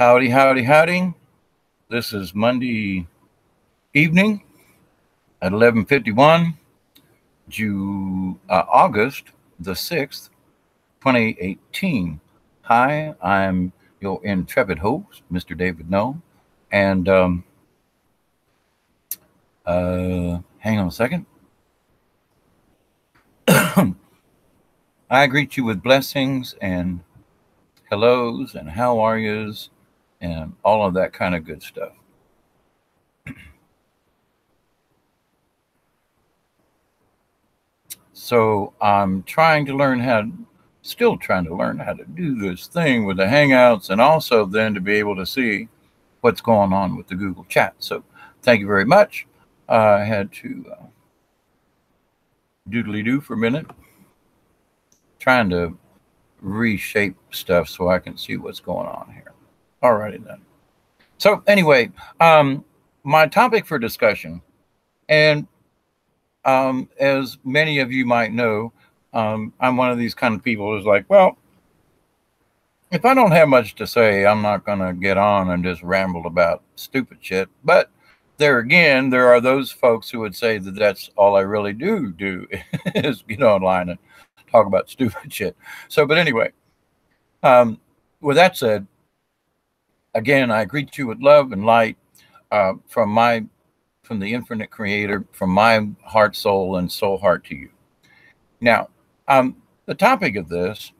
Howdy, howdy, howdy. This is Monday evening at 11:51, August the 6th, 2018. Hi, I'm your intrepid host, Mr. David No. And hang on a second. I greet you with blessings and hellos and how are yous and all of that kind of good stuff. So I'm still trying to learn how to do this thing with the Hangouts and also then to be able to see what's going on with the Google Chat. So thank you very much. I had to doodly do for a minute, trying to reshape stuff so I can see what's going on here. Alrighty then. So anyway, my topic for discussion, and as many of you might know, I'm one of these kind of people who's like, well, if I don't have much to say, I'm not going to get on and just ramble about stupid shit. But there again, there are those folks who would say that that's all I really do is get online and talk about stupid shit. So, but anyway, with that said, again, I greet you with love and light from the infinite creator, from my heart, soul, and soul heart to you. Now, the topic of this,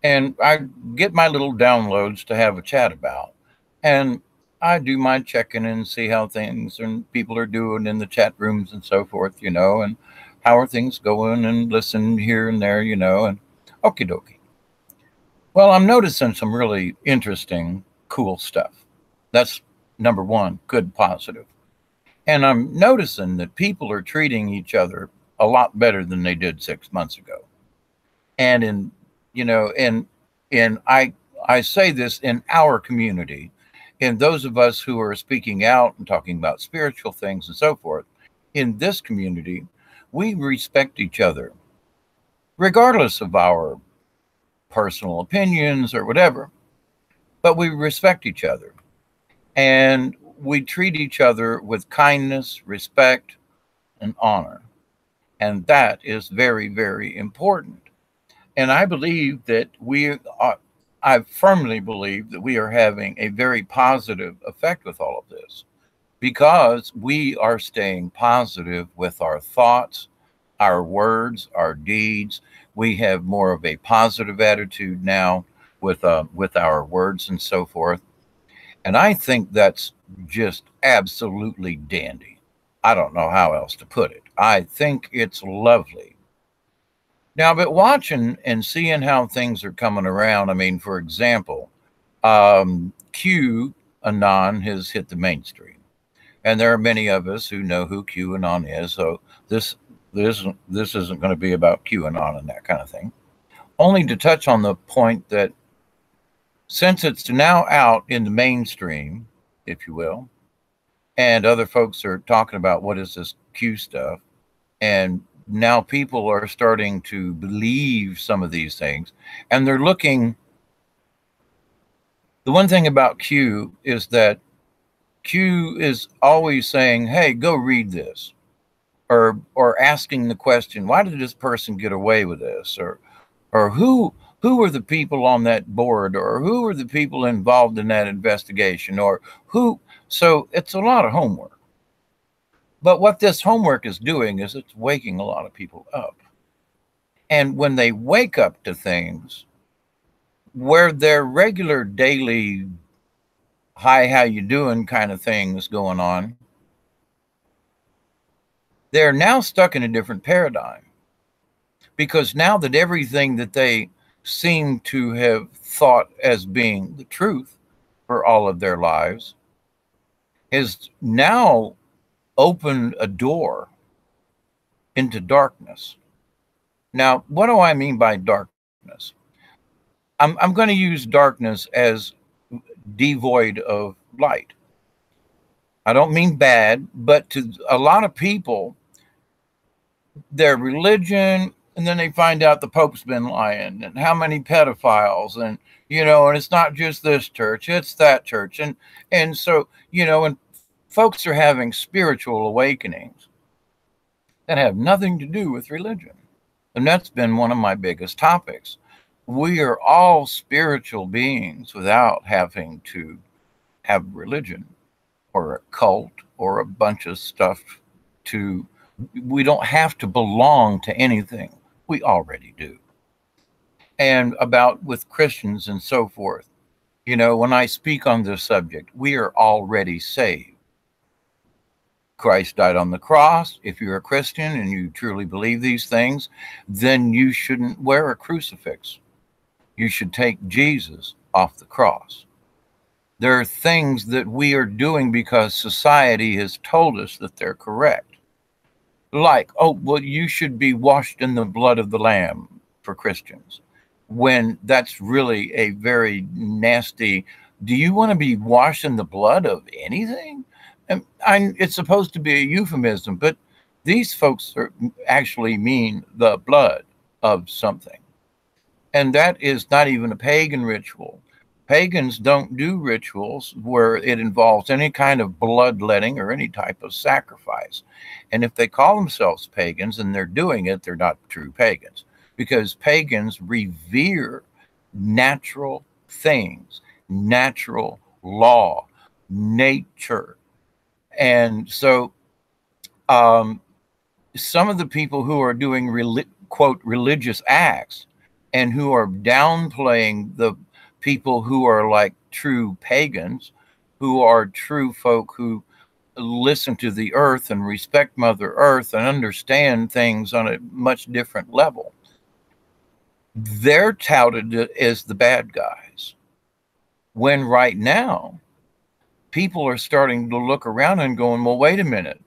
and I get my little downloads to have a chat about, and I do my checking and see how things and people are doing in the chat rooms and so forth, and how are things going and listen here and there, and okie dokie. Well, I'm noticing some really interesting, cool stuff. That's number one, good, positive. And I'm noticing that people are treating each other a lot better than they did 6 months ago. And I say this in our community, in those of us who are speaking out and talking about spiritual things and so forth, in this community, we respect each other, regardless of our personal opinions or whatever, but we respect each other. And we treat each other with kindness, respect, and honor. And that is very, very important. And I believe that I firmly believe that we are having a very positive effect with all of this because we are staying positive with our thoughts, our words, our deeds. We have more of a positive attitude now with our words and so forth. And I think that's just absolutely dandy. I don't know how else to put it. I think it's lovely. Now, but watching and seeing how things are coming around, I mean, for example, QAnon has hit the mainstream. And there are many of us who know who QAnon is. So this isn't going to be about QAnon and that kind of thing. Only to touch on the point that since it's now out in the mainstream, if you will, and other folks are talking about what is this Q stuff, and now people are starting to believe some of these things, and they're looking. The one thing about Q is that Q is always saying, hey, go read this, or asking the question, why did this person get away with this, or who were the people on that board, or who were the people involved in that investigation, or who. So it's a lot of homework. But what this homework is doing is it's waking a lot of people up. And when they wake up to things where their regular daily, hi, how you doing kind of things going on, they're now stuck in a different paradigm. Because now that everything that they seem to have thought as being the truth for all of their lives has now opened a door into darkness. Now, what do I mean by darkness? I'm going to use darkness as devoid of light. I don't mean bad, but to a lot of people, their religion And then they find out the Pope's been lying and how many pedophiles, and and it's not just this church, it's that church. And so, and folks are having spiritual awakenings that have nothing to do with religion. And that's been one of my biggest topics. We are all spiritual beings without having to have religion or a cult or a bunch of stuff we don't have to belong to anything. We already do. And about with Christians and so forth, when I speak on this subject, we are already saved. Christ died on the cross. If you're a Christian and you truly believe these things, then you shouldn't wear a crucifix. You should take Jesus off the cross. There are things that we are doing because society has told us that they're correct. Like, oh, well, you should be washed in the blood of the Lamb for Christians, when that's really a very nasty. Do you want to be washed in the blood of anything? And it's supposed to be a euphemism, but these folks actually mean the blood of something. And that is not even a pagan ritual. Pagans don't do rituals where it involves any kind of bloodletting or any type of sacrifice. And if they call themselves pagans and they're doing it, they're not true pagans, because pagans revere natural things, natural law, nature. And so some of the people who are doing quote religious acts and who are downplaying the people who are like true pagans, who are true folk who listen to the earth and respect Mother Earth and understand things on a much different level, they're touted as the bad guys. When right now, people are starting to look around and going, well, wait a minute.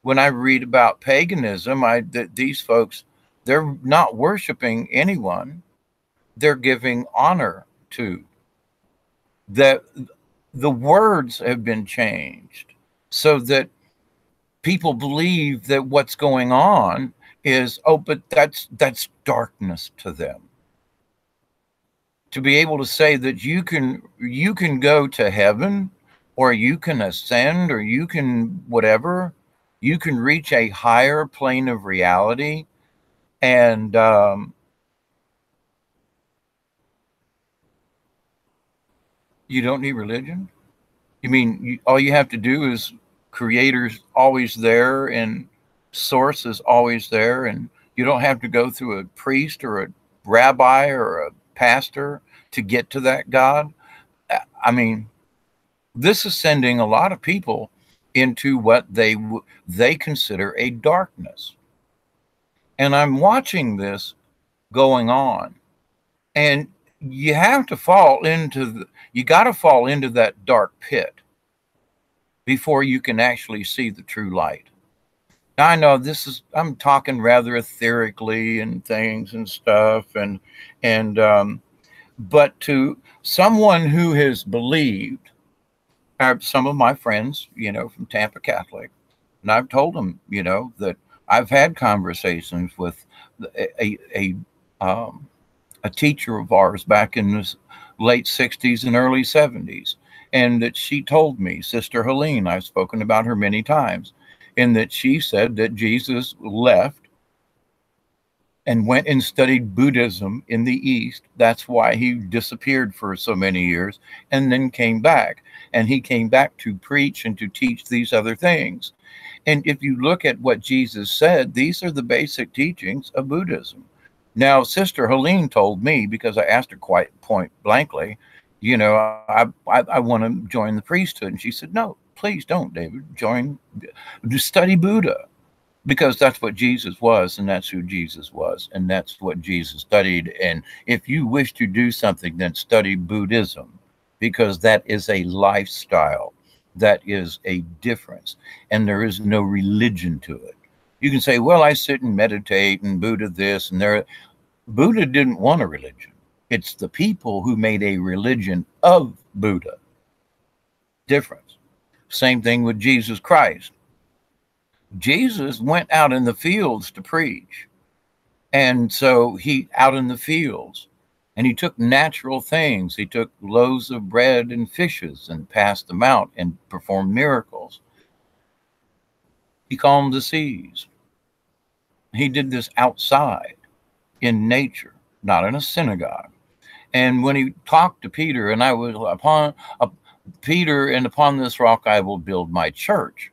When I read about paganism, these folks, they're not worshiping anyone. They're giving honor to. That the words have been changed so that people believe that what's going on is, oh, but that's darkness to them. To be able to say that you can go to heaven, or you can ascend, or you can whatever, you can reach a higher plane of reality, and you don't need religion. You mean all you have to do is Creator's always there and Source is always there, and you don't have to go through a priest or a rabbi or a pastor to get to that God? I mean, this is sending a lot of people into what they consider a darkness. And I'm watching this going on, and you have to fall into you got to fall into that dark pit before you can actually see the true light. Now, I know I'm talking rather etherically and things and stuff, but to someone who has believed, some of my friends, from Tampa Catholic, and I've told them, that I've had conversations with a teacher of ours back in the late 60s and early 70s, and that she told me, Sister Helene, I've spoken about her many times, and that she said that Jesus left and went and studied Buddhism in the East. That's why he disappeared for so many years and then came back. And he came back to preach and to teach these other things. And if you look at what Jesus said, these are the basic teachings of Buddhism. Now, Sister Helene told me, because I asked her quite point blankly, I want to join the priesthood. And she said, no, please don't, David. Study Buddha. Because that's what Jesus was, and that's who Jesus was, and that's what Jesus studied. And if you wish to do something, then study Buddhism, because that is a lifestyle. That is a difference, and there is no religion to it. You can say, well, I sit and meditate, and Buddha this, and there. Buddha didn't want a religion. It's the people who made a religion of Buddha. Difference. Same thing with Jesus Christ. Jesus went out in the fields to preach. And so he out in the fields, and he took natural things. He took loaves of bread and fishes and passed them out and performed miracles. He calmed the seas. He did this outside in nature, not in a synagogue. And when he talked to Peter, and I was upon Peter, and upon this rock I will build my church.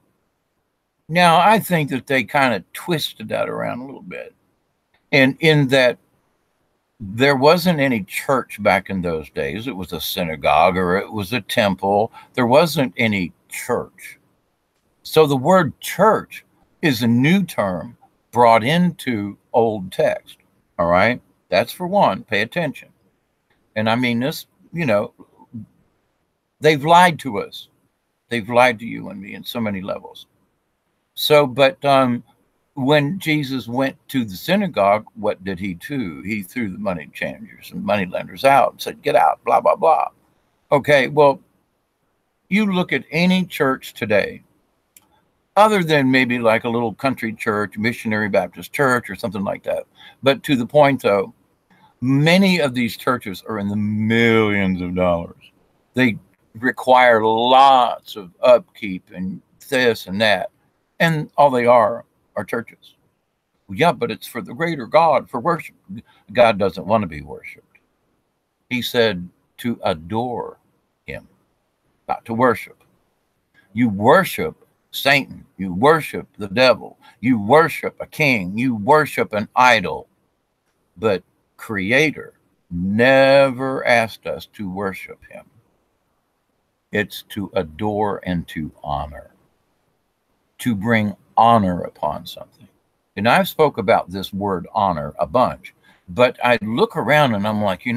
Now, I think that they kind of twisted that around a little bit. And in that there wasn't any church back in those days. It was a synagogue or it was a temple. There wasn't any church. So the word church is a new term brought into old text. All right. That's for one. Pay attention. And I mean this, they've lied to us. They've lied to you and me in so many levels. So, but when Jesus went to the synagogue, what did he do? He threw the money changers and money lenders out and said, get out, blah, blah, blah. Okay, well, you look at any church today, other than maybe like a little country church, missionary Baptist church or something like that. But to the point, though, many of these churches are in the millions of dollars. They require lots of upkeep and this and that. And all they are churches. Well, yeah, but it's for the greater God, for worship. God doesn't want to be worshiped. He said to adore him, not to worship. You worship Satan. You worship the devil. You worship a king. You worship an idol. But Creator never asked us to worship him. It's to adore and to honor. To bring honor upon something. And I've spoke about this word honor a bunch, but I look around and I'm like,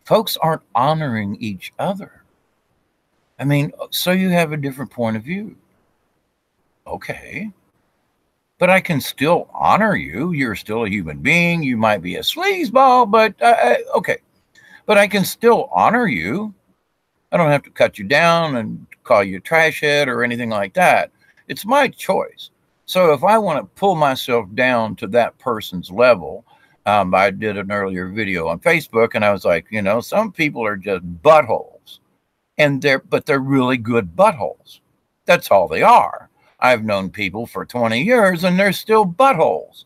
folks aren't honoring each other. I mean, so you have a different point of view. Okay. But I can still honor you. You're still a human being. You might be a sleazeball, but okay. But I can still honor you. I don't have to cut you down and call you a trash head or anything like that. It's my choice. So if I want to pull myself down to that person's level, I did an earlier video on Facebook, and I was like, some people are just buttholes, but they're really good buttholes. That's all they are. I've known people for 20 years, and they're still buttholes.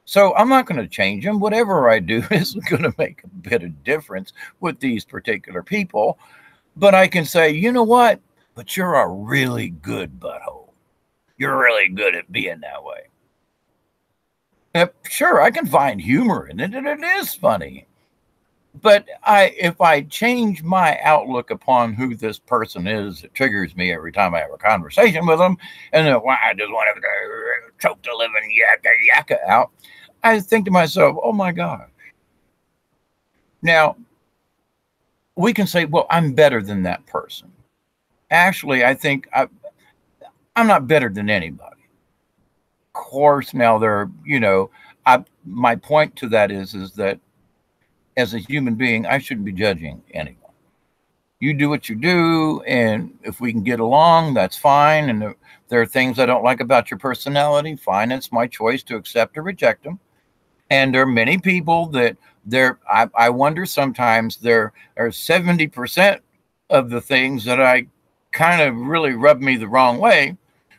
So I'm not going to change them. Whatever I do is going to make a bit of difference with these particular people. But I can say, you know what? But you're a really good butthole. You're really good at being that way. Sure, I can find humor in it, and it is funny. But if I change my outlook upon who this person is, it triggers me every time I have a conversation with them. And then, I just want to choke the living yakka out. I think to myself, oh my gosh. Now, we can say, well, I'm better than that person. Actually, I think I'm not better than anybody. Of course, now my point to that is that as a human being, I shouldn't be judging anyone. You do what you do, and if we can get along, that's fine. And if there are things I don't like about your personality, fine. It's my choice to accept or reject them. And there are many people that I wonder sometimes there are 70% of the things that I kind of really rub me the wrong way.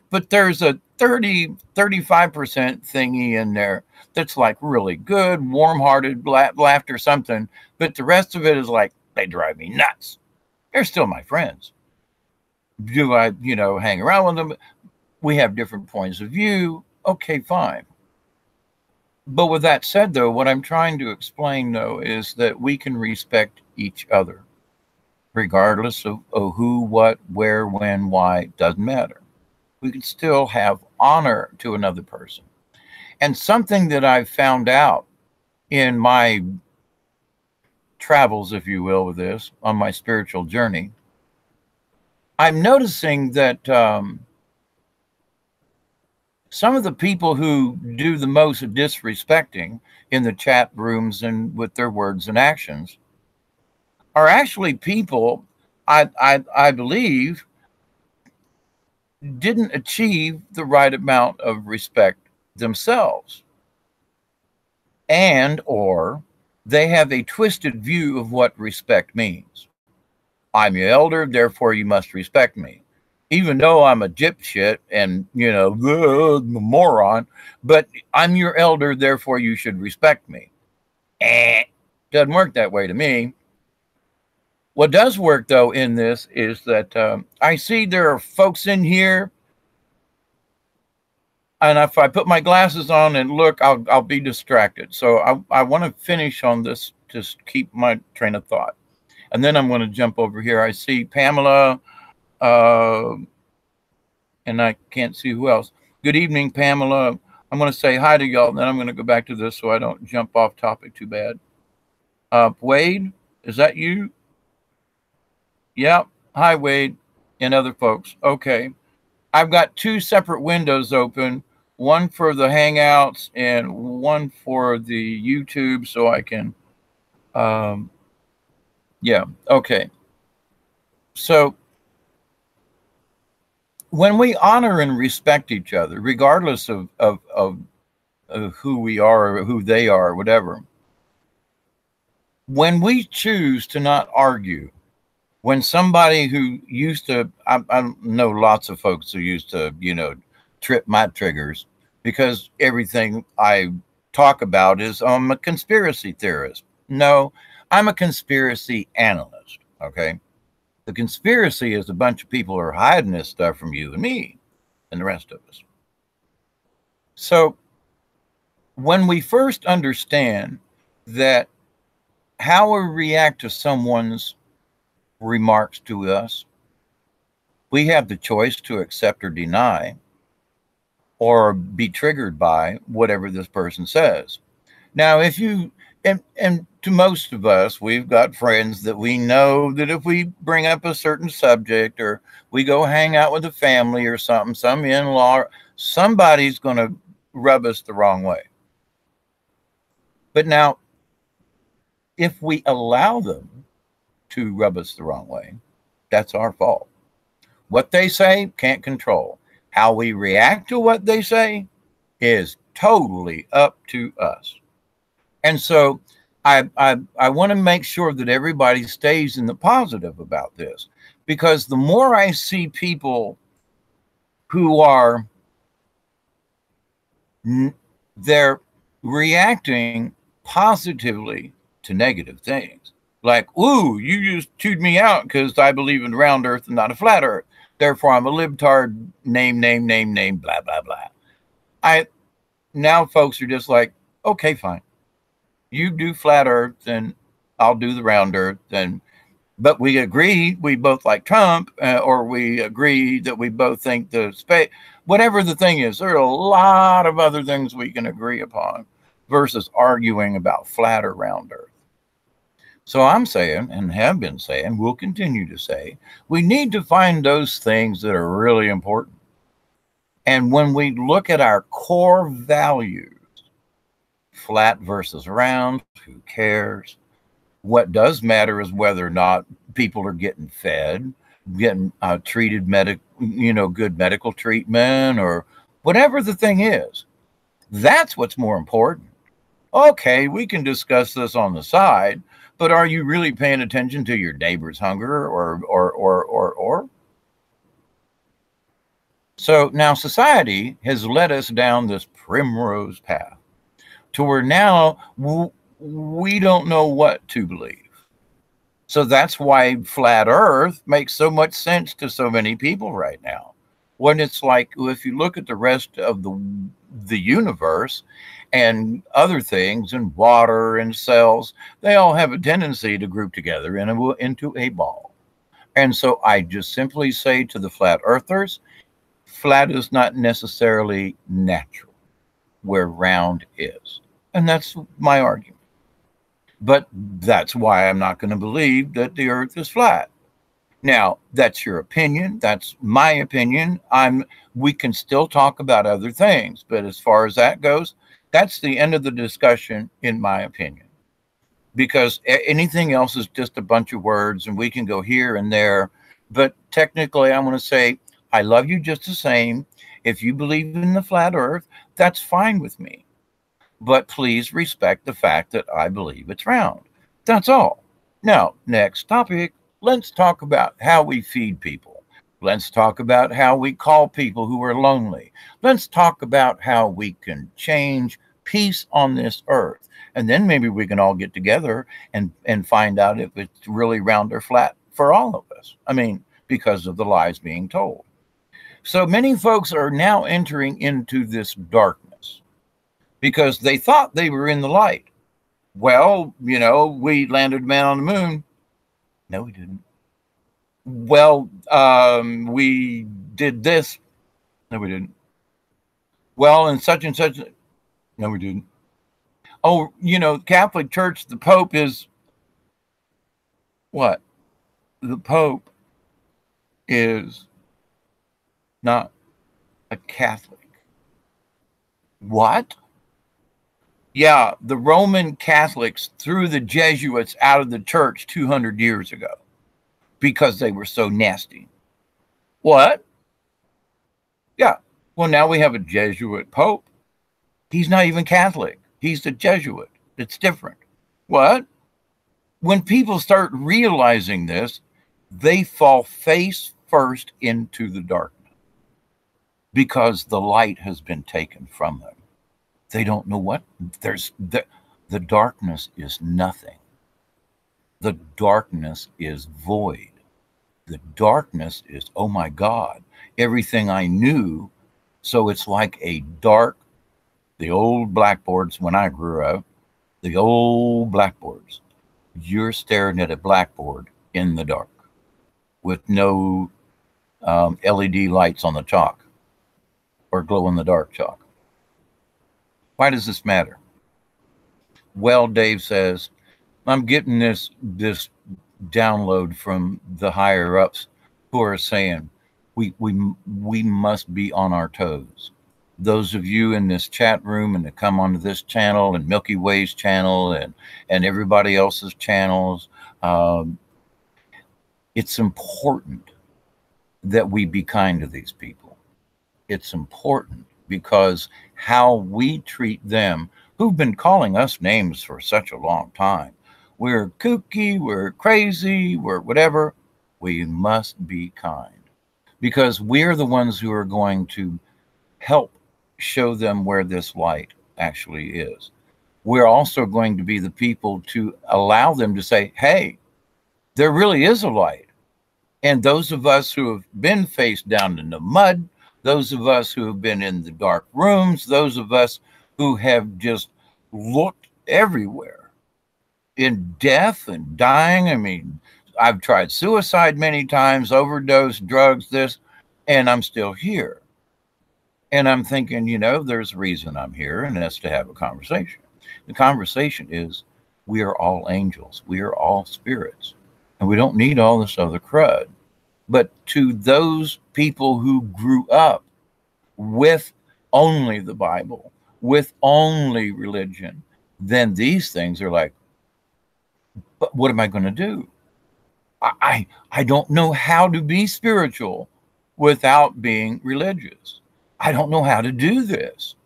But there's a 35% thingy in there that's like really good, warm-hearted, laughter, something. But the rest of it is like, they drive me nuts. They're still my friends. Do I, hang around with them? We have different points of view. Okay, fine. But with that said, though, what I'm trying to explain, though, is that we can respect each other, regardless of who, what, where, when, why, doesn't matter. We can still have honor to another person. And something that I've found out in my travels, if you will, with this, on my spiritual journey, I'm noticing that some of the people who do the most disrespecting in the chat rooms and with their words and actions are actually people I believe didn't achieve the right amount of respect themselves. and or they have a twisted view of what respect means. I'm your elder, therefore you must respect me. Even though I'm a dipshit and, you know, moron, but I'm your elder, therefore you should respect me. Doesn't work that way to me. What does work, though, in this is that I see there are folks in here, and if I put my glasses on and look, I'll be distracted. So I want to finish on this to keep my train of thought. And then I'm going to jump over here. I see Pamela, and I can't see who else. Good evening, Pamela. I'm going to say hi to y'all, and then I'm going to go back to this so I don't jump off topic too bad. Wade, is that you? Yeah. Hi, Wade, and other folks. Okay. I've got two separate windows open, one for the Hangouts and one for the YouTube, so I can, yeah, okay. So when we honor and respect each other, regardless of who we are or who they are, or whatever, when we choose to not argue, when somebody who used to, I know lots of folks who used to, you know, trip my triggers because everything I talk about is I'm a conspiracy theorist. No, I'm a conspiracy analyst. Okay. The conspiracy is a bunch of people who are hiding this stuff from you and me and the rest of us. So when we first understand that how we react to someone's remarks to us, we have the choice to accept or deny or be triggered by whatever this person says. Now, if you, and to most of us, we've got friends that we know that if we bring up a certain subject or we go hang out with a family or something, some in-law, somebody's going to rub us the wrong way. But now, if we allow them to rub us the wrong way, that's our fault. What they say, can't control. How we react to what they say is totally up to us. And so I want to make sure that everybody stays in the positive about this, because the more I see people who are, they're reacting positively to negative things. Like, ooh, you just chewed me out because I believe in round earth and not a flat earth. Therefore, I'm a libtard, name, blah, blah, blah. Now folks are just like, okay, fine. You do flat earth and I'll do the round earth. But we agree we both like Trump, or we agree that we both think the space, whatever the thing is, there are a lot of other things we can agree upon versus arguing about flat or round earth. So I'm saying, and have been saying, will continue to say, we need to find those things that are really important. And when we look at our core values, flat versus round, who cares? What does matter is whether or not people are getting fed, getting treated, good medical treatment, or whatever the thing is. That's what's more important. Okay, we can discuss this on the side, but are you really paying attention to your neighbor's hunger or? So now society has led us down this primrose path to where now we don't know what to believe. So that's why flat earth makes so much sense to so many people right now. When it's like, if you look at the rest of the universe and other things and water and cells, they all have a tendency to group together into a ball. And so I just simply say to the flat earthers, flat is not necessarily natural, where round is. And that's my argument. But that's why I'm not going to believe that the earth is flat. Now, that's your opinion. That's my opinion. We can still talk about other things, but as far as that goes, that's the end of the discussion, in my opinion, because anything else is just a bunch of words and we can go here and there. But technically, I want to say, I love you just the same. If you believe in the flat earth, that's fine with me. but please respect the fact that I believe it's round. That's all. Now, next topic. Let's talk about how we feed people. Let's talk about how we call people who are lonely. Let's talk about how we can change peace on this earth. And then maybe we can all get together and find out if it's really round or flat for all of us. I mean, because of the lies being told. So many folks are now entering into this darkness because they thought they were in the light. Well, we landed man on the moon. No, we didn't. Well, we did this. No, we didn't. Well, and such and such. No, we didn't. Oh, Catholic Church, the Pope is what? The Pope is not a Catholic. What? Yeah, the Roman Catholics threw the Jesuits out of the church 200 years ago because they were so nasty. What? Yeah. Well, now we have a Jesuit Pope. He's not even Catholic. He's a Jesuit. It's different. What? When people start realizing this, they fall face first into the darkness because the light has been taken from them. They don't know what the darkness is nothing. The darkness is void. The darkness is, oh my God, everything I knew. So it's like a dark, the old blackboards when I grew up, the old blackboards. You're staring at a blackboard in the dark with no LED lights on the chalk or glow in the dark chalk. Why does this matter? Well, Dave says, I'm getting this download from the higher ups who are saying we must be on our toes. Those of you in this chat room and that come onto this channel and Milky Way's channel and everybody else's channels, it's important that we be kind to these people. It's important because how we treat them who've been calling us names for such a long time. We're kooky, we're crazy, we're whatever. We must be kind because we're the ones who are going to help show them where this light actually is. We're also going to be the people to allow them to say, hey, there really is a light. And those of us who have been face down in the mud, those of us who have been in the dark rooms, those of us who have just looked everywhere in death and dying. I mean, I've tried suicide many times, overdose, drugs, this, and I'm still here. And I'm thinking, there's a reason I'm here, and that's to have a conversation. The conversation is we are all angels. We are all spirits. And we don't need all this other crud. But to those people who grew up with only the Bible, with only religion, then these things are like, but what am I going to do? I don't know how to be spiritual without being religious. I don't know how to do this.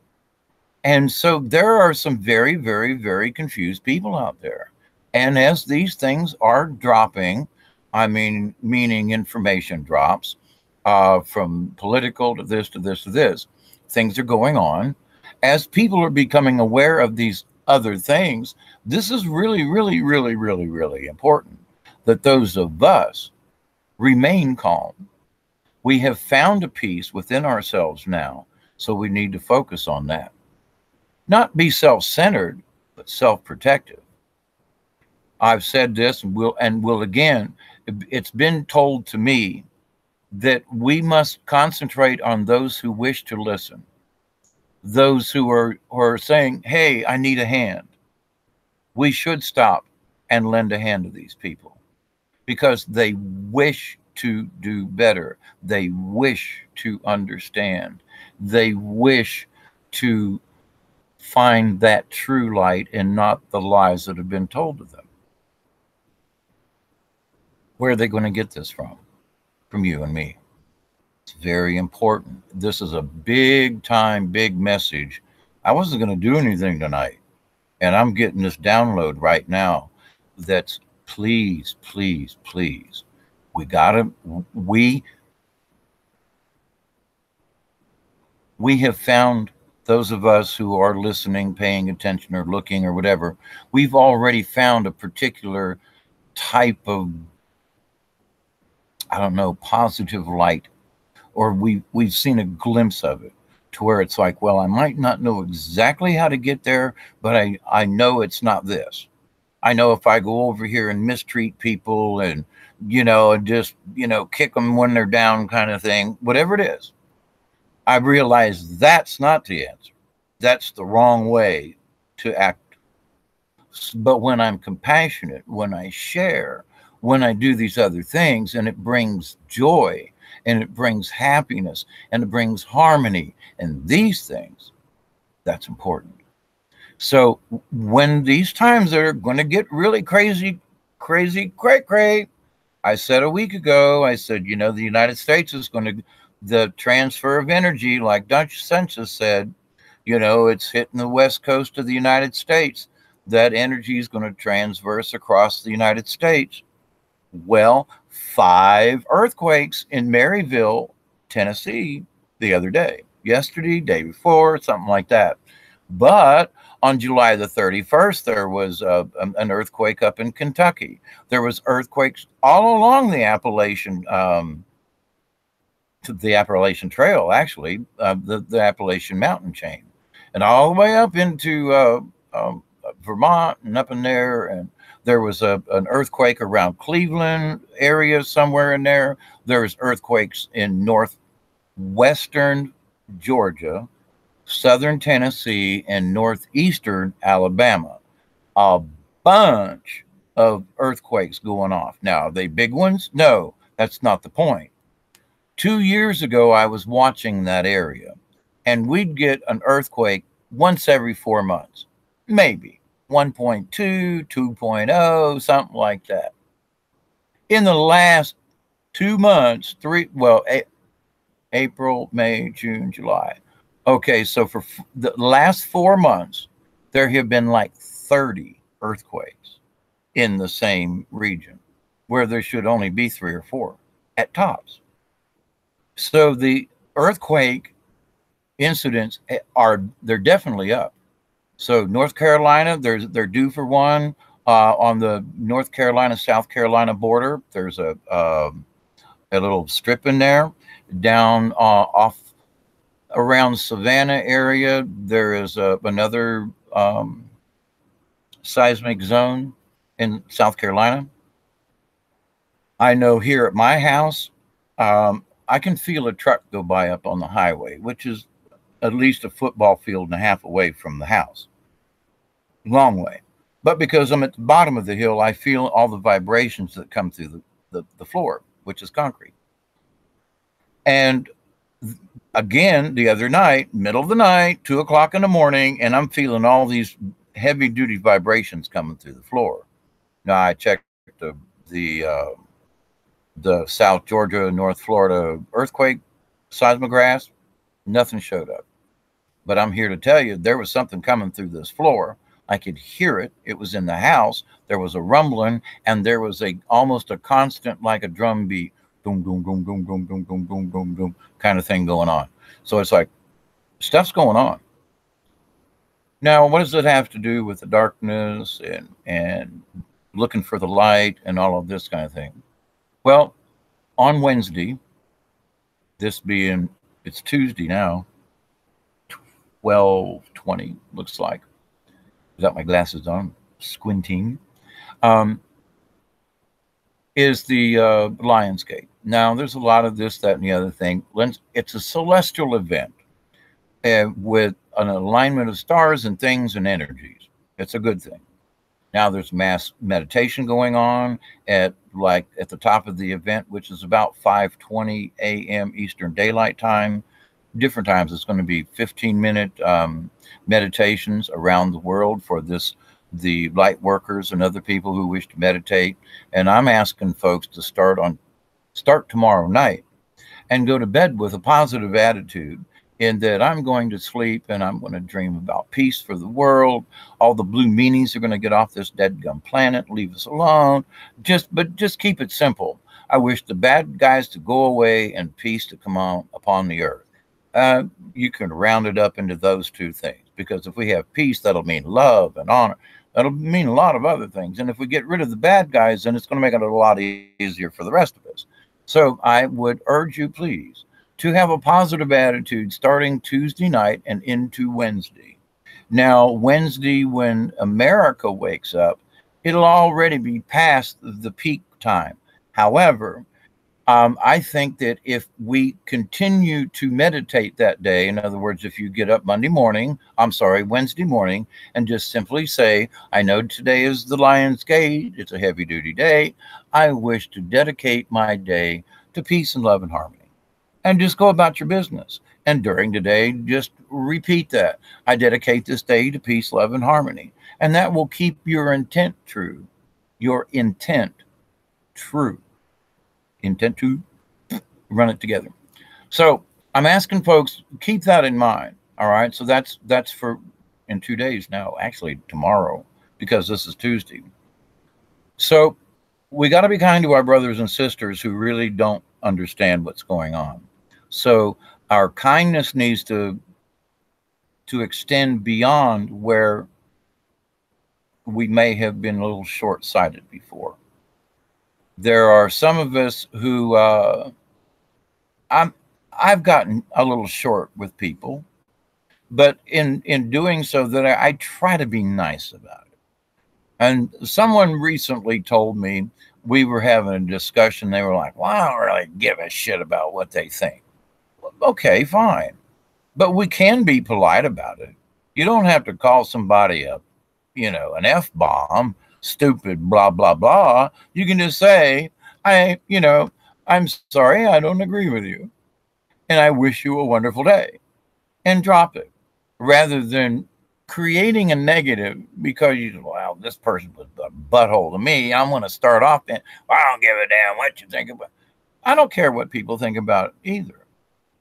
And so there are some very, very, very confused people out there. And as these things are dropping, meaning information drops from political to this, to this, to this, things are going on. As people are becoming aware of these other things, this is really, really, really, really, really important that those of us remain calm. We have found a peace within ourselves now, so we need to focus on that. Not be self-centered, but self-protective. I've said this and will again. It's been told to me that we must concentrate on those who wish to listen, those who are saying, hey, I need a hand. We should stop and lend a hand to these people because they wish to do better. They wish to understand. They wish to find that true light and not the lies that have been told to them. Where are they going to get this from? From you and me. It's very important. This is a big time, big message I wasn't going to do anything tonight. And I'm getting this download right now that's please, please, please. We got to, we have found, those of us who are listening, paying attention, or looking, or whatever, we've already found a particular type of, I don't know, positive light, or we've seen a glimpse of it, to where it's like, well, I might not know exactly how to get there, but I know it's not this. I know if I go over here and mistreat people and, and just, kick them when they're down kind of thing, whatever it is, I realize that's not the answer. That's the wrong way to act. But when I'm compassionate, when I share, when I do these other things, and it brings joy, and it brings happiness, and it brings harmony, and these things, that's important. So when these times are going to get really crazy, cray, I said a week ago, I said, the United States is going to, the transfer of energy, like Dutch census said, it's hitting the west coast of the United States. That energy is going to transverse across the United States. Well, 5 earthquakes in Maryville, Tennessee, the other day, yesterday, day before, something like that. But on July the 31st, there was an earthquake up in Kentucky. There was earthquakes all along the Appalachian Trail, actually, the Appalachian mountain chain, and all the way up into Vermont and up in there. And there was an earthquake around Cleveland area somewhere in there. There's earthquakes in northwestern Georgia, southern Tennessee, and northeastern Alabama. A bunch of earthquakes going off. Now, are they big ones? No, that's not the point. 2 years ago, I was watching that area, and we'd get an earthquake once every 4 months, maybe 1.2, 2.0, something like that. In the last 2 months, April, May, June, July. Okay, so for the last 4 months, there have been like 30 earthquakes in the same region, where there should only be 3 or 4 at tops. So the earthquake incidents they're definitely up. So North Carolina, they're due for one on the North Carolina, South Carolina border. There's a little strip in there. Down off around Savannah area, there is another seismic zone in South Carolina. I know here at my house, I can feel a truck go by up on the highway, which is at least a football field and a half away from the house. Long way. But because I'm at the bottom of the hill, I feel all the vibrations that come through the floor, which is concrete. And again, the other night, middle of the night, 2 o'clock in the morning, and I'm feeling all these heavy duty vibrations coming through the floor. Now, I checked the South Georgia, North Florida earthquake seismograph. Nothing showed up. But I'm here to tell you, there was something coming through this floor. I could hear it. It was in the house. There was a rumbling, and there was almost a constant, like a drum beat, boom, boom, boom, boom, boom, boom, boom, boom, boom, boom, kind of thing going on. So it's like, stuff's going on. Now, what does it have to do with the darkness and looking for the light and all of this kind of thing? Well, on Wednesday, this being, it's Tuesday now, 12:20, looks like. Got my glasses on, squinting. Is the Lionsgate. Now, there's a lot of this, that, and the other thing. It's a celestial event with an alignment of stars and things and energies. It's a good thing. Now, there's mass meditation going on at the top of the event, which is about 5:20 a.m. Eastern Daylight Time. Different times. It's going to be 15-minute meditations around the world for the light workers and other people who wish to meditate. And I'm asking folks to start tomorrow night and go to bed with a positive attitude in that I'm going to sleep and I'm going to dream about peace for the world. All the blue meanies are going to get off this dead gum planet, leave us alone. But just keep it simple. I wish the bad guys to go away and peace to come on upon the earth. You can round it up into those two things, because if we have peace, that'll mean love and honor. That'll mean a lot of other things. And if we get rid of the bad guys, then it's going to make it a lot easier for the rest of us. So I would urge you, please, to have a positive attitude starting Tuesday night and into Wednesday. Now, Wednesday, when America wakes up, it'll already be past the peak time. However, I think that if we continue to meditate that day, in other words, if you get up Wednesday morning, and just simply say, I know today is the Lion's Gate, it's a heavy duty day. I wish to dedicate my day to peace and love and harmony. And just go about your business. And during the day, just repeat that. I dedicate this day to peace, love, and harmony. And that will keep your intent true. Your intent true. Intent to run it together. So I'm asking folks, keep that in mind. All right. So that's for in 2 days now, actually tomorrow, because this is Tuesday. So we got to be kind to our brothers and sisters who really don't understand what's going on. So our kindness needs to extend beyond where we may have been a little short-sighted before. There are some of us who I've gotten a little short with people, but in doing so, that I try to be nice about it. And someone recently told me, we were having a discussion. They were like, well, I don't really give a shit about what they think. Okay, fine. But we can be polite about it. You don't have to call somebody an F-bomb, stupid, blah, blah, blah. You can just say, I'm sorry, I don't agree with you. And I wish you a wonderful day. And drop it. Rather than creating a negative because this person was a butthole to me. I'm going to start off and, I don't give a damn what you think about. I don't care what people think about it either.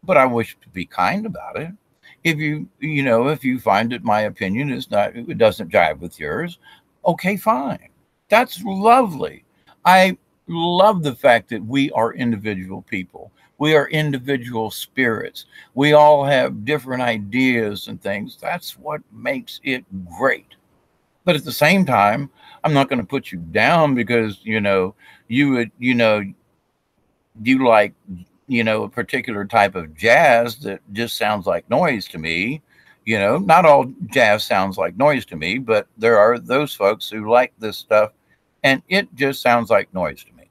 But I wish to be kind about it. If you find that my opinion it doesn't jive with yours, okay, fine. That's lovely. I love the fact that we are individual people. We are individual spirits. We all have different ideas and things. That's what makes it great. But at the same time, I'm not going to put you down because, you like, a particular type of jazz that just sounds like noise to me. Not all jazz sounds like noise to me, but there are those folks who like this stuff and it just sounds like noise to me.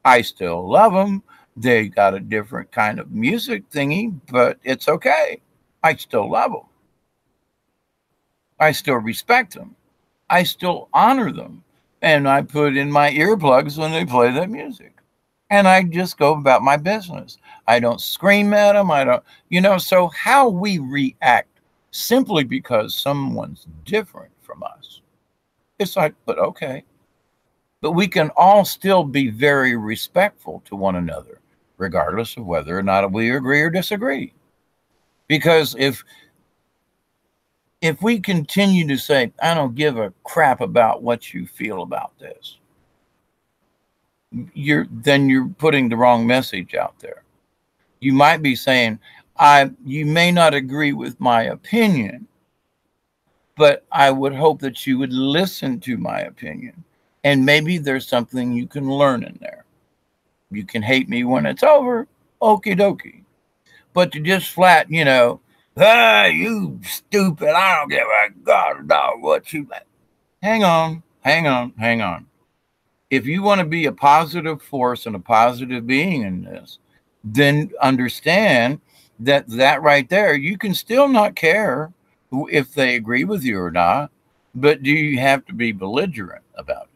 I still love them. They got a different kind of music thingy, but it's okay. I still love them. I still respect them. I still honor them. And I put in my earplugs when they play that music. And I just go about my business. I don't scream at them. I don't, so how we react simply because someone's different from us, it's like, but okay. But we can all still be very respectful to one another, regardless of whether or not we agree or disagree. Because if we continue to say, I don't give a crap about what you feel about this, then you're putting the wrong message out there. You might be saying, you may not agree with my opinion, but I would hope that you would listen to my opinion. And maybe there's something you can learn in there. You can hate me when it's over, okie dokie. But to just flat, you stupid, I don't give a god dog what you like. Hang on. If you want to be a positive force and a positive being in this, then understand that right there, you can still not care if they agree with you or not, but do you have to be belligerent about it?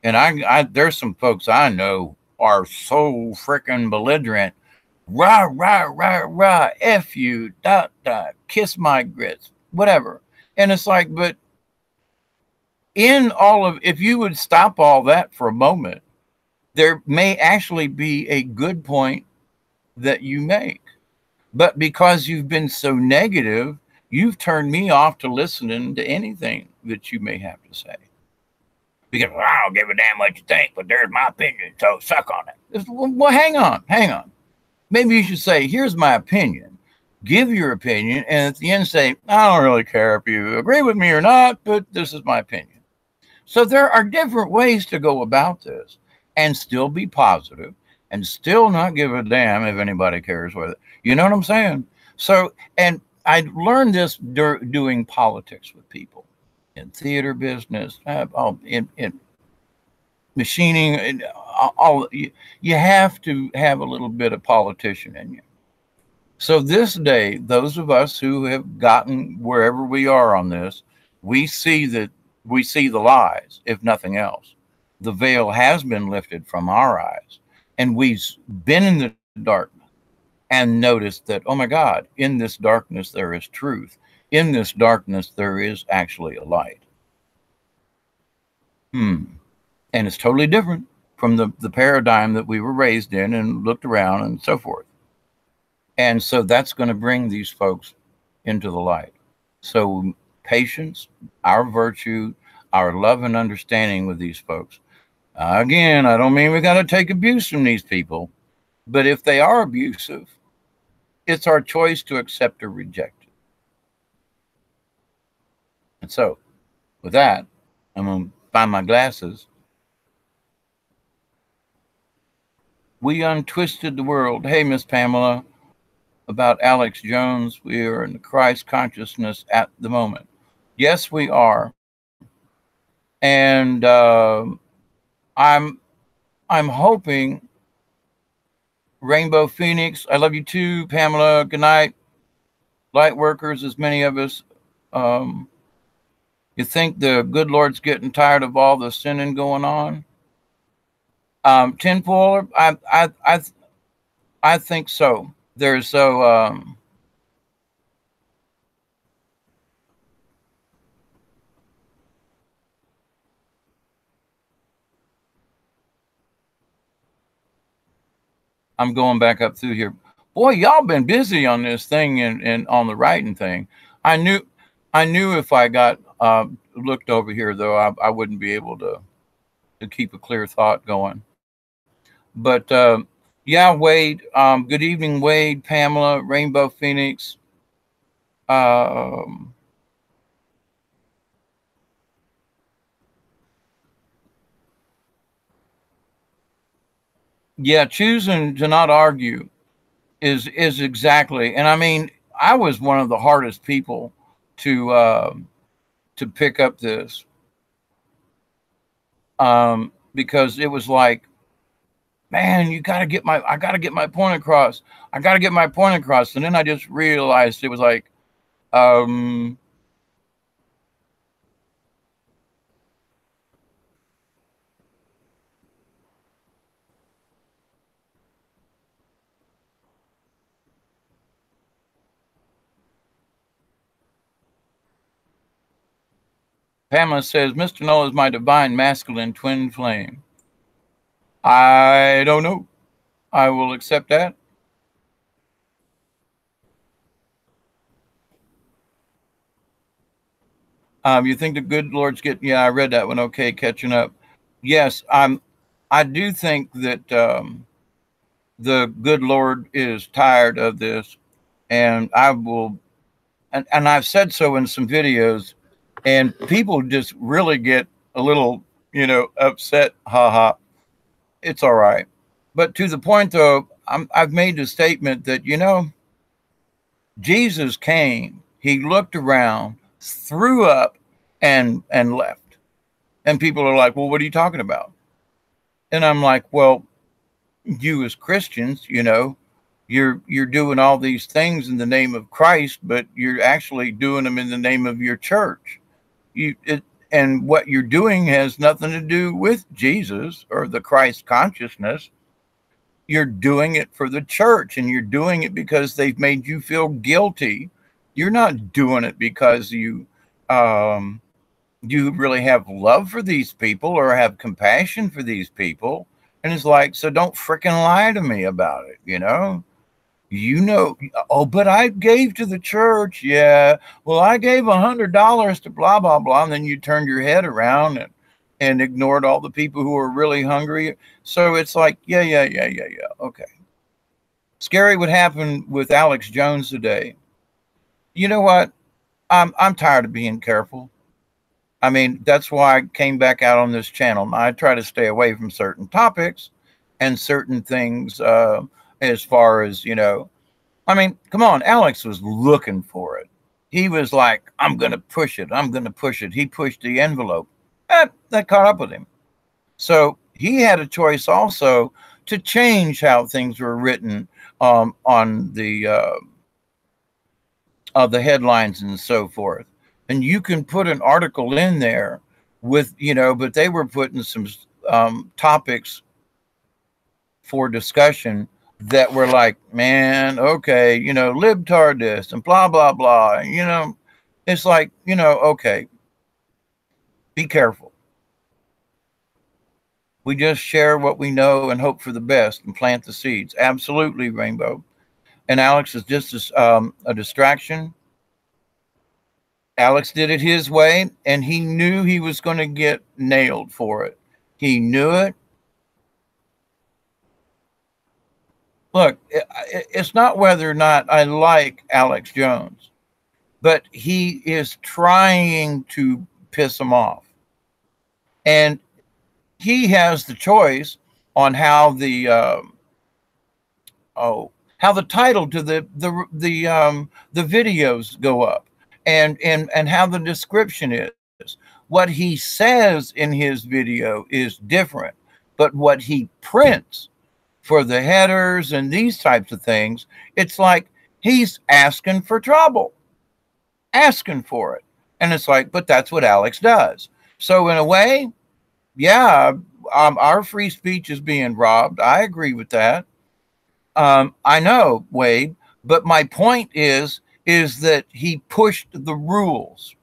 And there's some folks I know are so freaking belligerent. Rah, F you, ... kiss my grits, whatever. And it's like, but if you would stop all that for a moment, there may actually be a good point that you make. But because you've been so negative, you've turned me off to listening to anything that you may have to say. Because, well, I don't give a damn what you think, but there's my opinion, so suck on it. Well, hang on. Maybe you should say, here's my opinion. Give your opinion, and at the end say, I don't really care if you agree with me or not, but this is my opinion. So there are different ways to go about this and still be positive and still not give a damn if anybody cares with it. You know what I'm saying? So, and I learned this doing politics with people in theater business, in machining, and all. You have to have a little bit of politician in you. So this day, those of us who have gotten wherever we are on this, we see the lies, if nothing else. The veil has been lifted from our eyes, and we've been in the darkness and noticed that, oh my God, in this darkness there is truth. In this darkness there is actually a light. And it's totally different from the paradigm that we were raised in and looked around and so forth. And so that's going to bring these folks into the light. So patience, our virtue, our love and understanding with these folks. Again, I don't mean we got to take abuse from these people, but if they are abusive, it's our choice to accept or reject it. And so with that, I'm going to find my glasses. We untwisted the world. Hey, Miss Pamela. About Alex Jones, we are in the Christ consciousness at the moment. Yes, we are. And I'm hoping Rainbow Phoenix, I love you too, Pamela. Good night. Light workers, as many of us. You think the good Lord's getting tired of all the sinning going on? Tinfoil, I think so. There's so I'm going back up through here. Boy, y'all been busy on this thing and on the writing thing. I knew if I got looked over here though, I wouldn't be able to keep a clear thought going. But yeah, Wade. Good evening, Wade, Pamela, Rainbow Phoenix. Yeah, choosing to not argue is exactly. And I mean, I was one of the hardest people to pick up this because it was like, man, I got to get my point across. I got to get my point across. And then I just realized it was like, Pamela says, Mr. Null is my divine masculine twin flame. I don't know. I will accept that. You think the good Lord's getting? Yeah, I read that one. Okay, catching up. Yes, I do think that the good Lord is tired of this, and I will, and I've said so in some videos, and people just really get a little, upset. Ha ha. It's all right. But to the point though, I've made the statement that, Jesus came, he looked around, threw up, and left. And people are like, well, what are you talking about? And I'm like, well, you as Christians, you're doing all these things in the name of Christ, but you're actually doing them in the name of your church. And what you're doing has nothing to do with Jesus or the Christ consciousness. You're doing it for the church, and you're doing it because they've made you feel guilty. You're not doing it because you really have love for these people or have compassion for these people. And it's like, so don't freaking lie to me about it. You know, oh, but I gave to the church. Yeah. Well, I gave $100 to blah, blah, blah. And then you turned your head around and ignored all the people who were really hungry. So it's like, yeah, yeah, yeah, yeah, yeah. Okay. Scary would happen with Alex Jones today. You know what? I'm tired of being careful. I mean, that's why I came back out on this channel. Now, I try to stay away from certain topics and certain things as far as, you know, I mean, come on, Alex was looking for it. He was like, I'm going to push it. I'm going to push it. He pushed the envelope. That caught up with him. So he had a choice also to change how things were written on the headlines and so forth. And you can put an article in there with, you know, but they were putting some topics for discussion that were like, man, okay, you know, libtard this and blah, blah, blah. You know, it's like, you know, okay, be careful. We just share what we know and hope for the best and plant the seeds. Absolutely, Rainbow. And Alex is just a distraction. Alex did it his way, and he knew he was going to get nailed for it. He knew it. Look, it's not whether or not I like Alex Jones, but he is trying to piss him off. And he has the choice on how the how the title to the videos go up, and how the description is. What he says in his video is different, but what he prints for the headers and these types of things, it's like he's asking for trouble, asking for it. And it's like, but that's what Alex does. So in a way, yeah, our free speech is being robbed. I agree with that. I know, Wade, but my point is that he pushed the rules.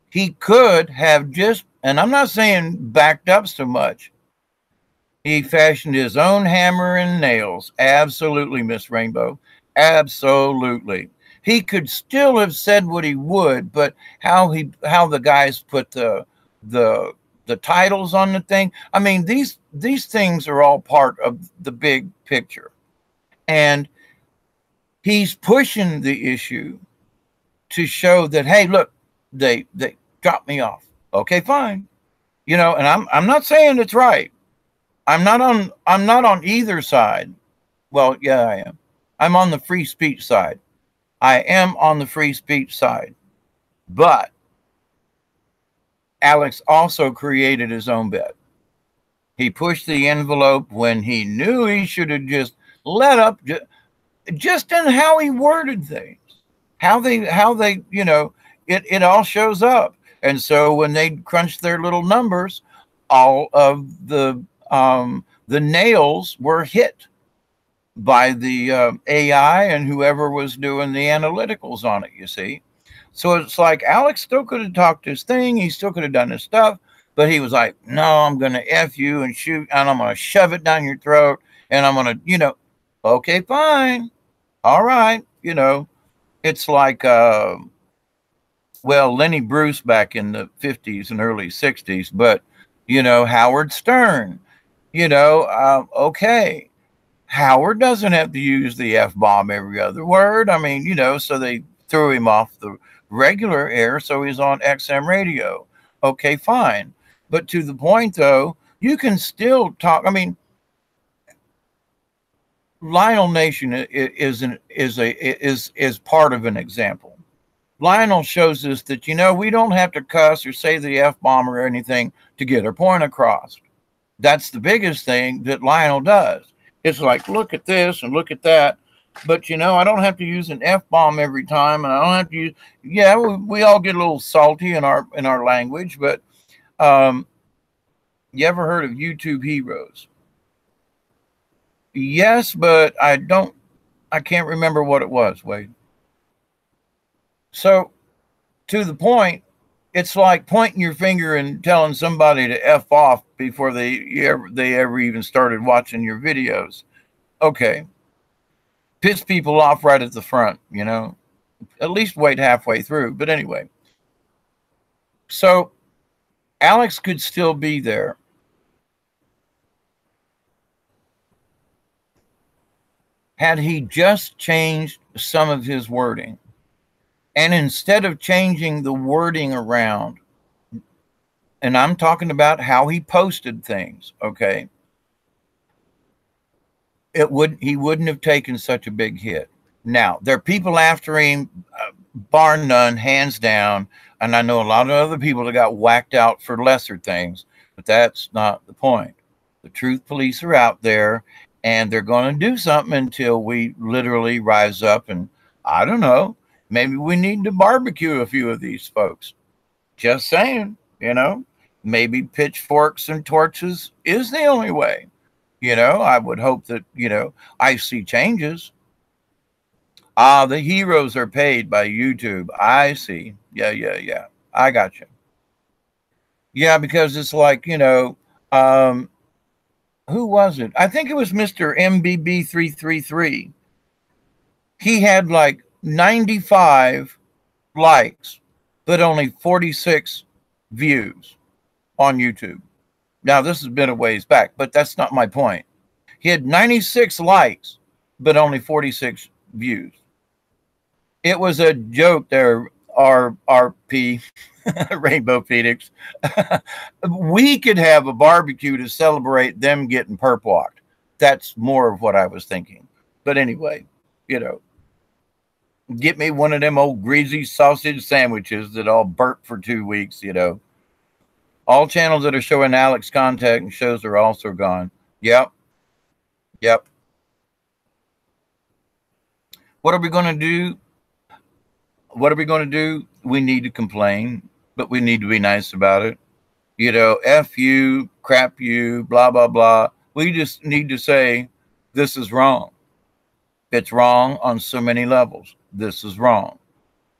He could have just, and I'm not saying backed up so much. He fashioned his own hammer and nails. Absolutely, Miss Rainbow. Absolutely. He could still have said what he would, but how the guys put the titles on the thing. I mean, these things are all part of the big picture. And he's pushing the issue to show that, hey, look, they dropped me off. Okay, fine. You know, and I'm not saying it's right. I'm not on either side. Well, yeah, I am. I'm on the free speech side. I am on the free speech side. But Alex also created his own bed. He pushed the envelope when he knew he should have just let up, just in how he worded things, how they, you know, it all shows up. And so when they crunched their little numbers, all of the nails were hit by the AI and whoever was doing the analyticals on it, you see. So it's like Alex still could have talked his thing. He still could have done his stuff, but he was like, no, I'm going to F you and shoot, and I'm going to shove it down your throat. And I'm going to, you know, okay, fine. All right. You know, it's like, well, Lenny Bruce back in the 50s and early 60s, but, you know, Howard Stern, you know, okay. Howard doesn't have to use the F-bomb every other word. I mean, you know, so they threw him off the regular air, so he's on XM radio. Okay, fine. But to the point, though, you can still talk. I mean, Lionel Nation is part of an example. Lionel shows us that, you know, we don't have to cuss or say the F-bomb or anything to get our point across. That's the biggest thing that Lionel does. It's like, look at this and look at that. But, you know, I don't have to use an F-bomb every time. And I don't have to use, yeah, we all get a little salty in our language. But you ever heard of YouTube heroes? Yes, but I can't remember what it was, Wade. So, to the point, it's like pointing your finger and telling somebody to F off before they ever even started watching your videos. Okay. piss people off right at the front, you know. At least wait halfway through. But anyway, so Alex could still be there. Had he just changed some of his wording. And instead of changing the wording around, and I'm talking about how he posted things, okay, he wouldn't have taken such a big hit. Now, there are people after him, bar none, hands down, and I know a lot of other people that got whacked out for lesser things, but that's not the point. The truth police are out there, and they're going to do something until we literally rise up. And I don't know, maybe we need to barbecue a few of these folks. Just saying, you know, maybe pitchforks and torches is the only way. You know, I would hope that, you know, I see changes. The heroes are paid by YouTube. I see. Yeah. I got you. Yeah, because it's like, you know, who was it? I think it was Mr. MBB333. He had like 95 likes, but only 46 views on YouTube. Now, this has been a ways back, but that's not my point. He had 96 likes, but only 46 views. It was a joke there, RP, Rainbow Phoenix. We could have a barbecue to celebrate them getting perp walked. That's more of what I was thinking. But anyway, you know, get me one of them old greasy sausage sandwiches that I'll burp for 2 weeks, you know. All channels that are showing Alex contact and shows are also gone. Yep. What are we going to do? We need to complain, but we need to be nice about it. You know, F you, crap you, blah, blah, blah. We just need to say, this is wrong. It's wrong on so many levels. This is wrong.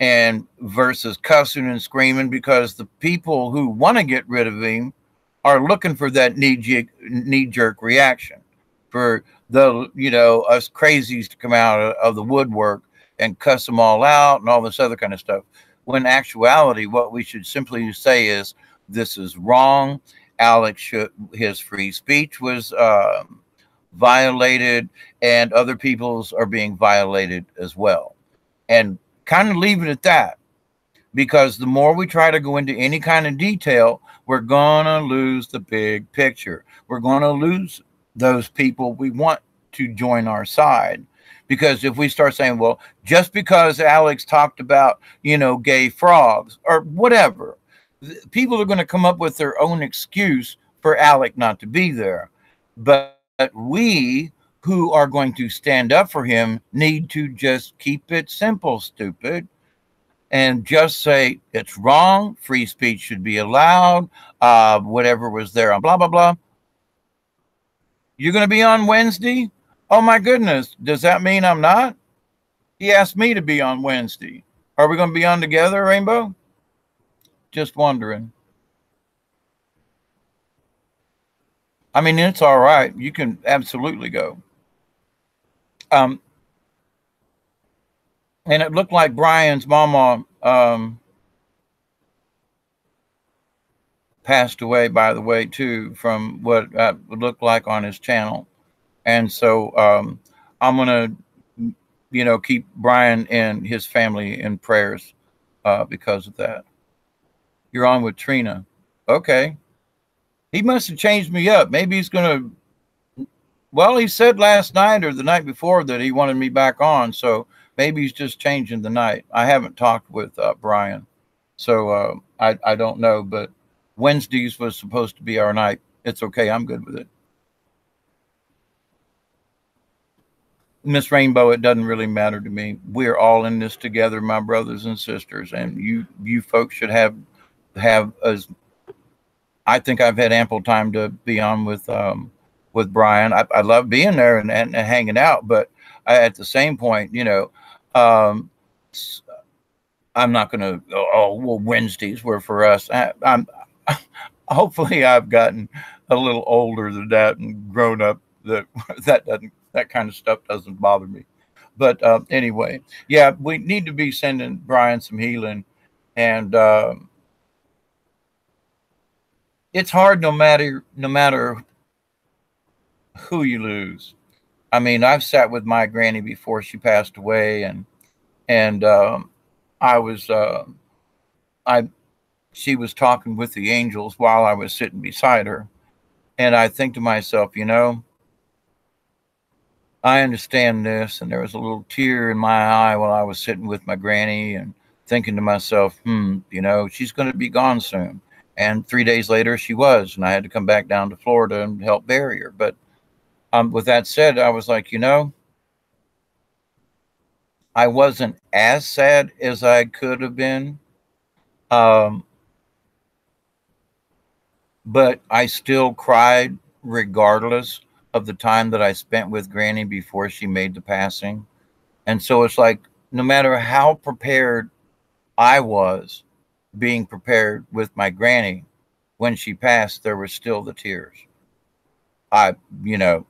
And versus cussing and screaming, because the people who want to get rid of him are looking for that knee-jerk reaction, for the, you know, us crazies to come out of the woodwork and cuss them all out and all this other kind of stuff. When in actuality, what we should simply say is, this is wrong. Alex his free speech was violated, and other people's are being violated as well. And kind of leave it at that, because the more we try to go into any kind of detail, we're going to lose the big picture. We're going to lose those people we want to join our side. Because if we start saying, well, just because Alex talked about, you know, gay frogs or whatever, people are going to come up with their own excuse for Alec not to be there. But we who are going to stand up for him need to just keep it simple, stupid, and just say it's wrong. Free speech should be allowed. Whatever was there on blah, blah, blah. You're going to be on Wednesday? Oh, my goodness. Does that mean I'm not? He asked me to be on Wednesday. Are we going to be on together, Rainbow? Just wondering. I mean, it's all right. You can absolutely go. And it looked like Brian's mama passed away, by the way, too, from what it looked like on his channel. And so I'm going to, you know, keep Brian and his family in prayers because of that. You're on with Trina. Okay. He must have changed me up. Maybe he's going to, well, he said last night or the night before that he wanted me back on. So maybe he's just changing the night. I haven't talked with Brian. So I don't know, but Wednesdays was supposed to be our night. It's okay. I'm good with it. Miss Rainbow, it doesn't really matter to me. We're all in this together, my brothers and sisters, and you folks should have as. I think I've had ample time to be on with Brian. I love being there and hanging out, but at the same point, you know, I'm not going to. Oh, well, Wednesdays were for us. I'm hopefully I've gotten a little older than that and grown up. That kind of stuff doesn't bother me. But anyway, yeah, we need to be sending Brian some healing, and it's hard no matter who you lose. I mean, I've sat with my granny before she passed away, and I was I she was talking with the angels while I was sitting beside her, and I think to myself, I understand this, and there was a little tear in my eye while I was sitting with my granny and thinking to myself, she's going to be gone soon. And 3 days later, she was, and I had to come back down to Florida and help bury her. But with that said, I was like, I wasn't as sad as I could have been, um, but I still cried regardless of the time that I spent with Granny before she made the passing. And so it's like, no matter how prepared I was being prepared with my granny, when she passed, there were still the tears. I, you know,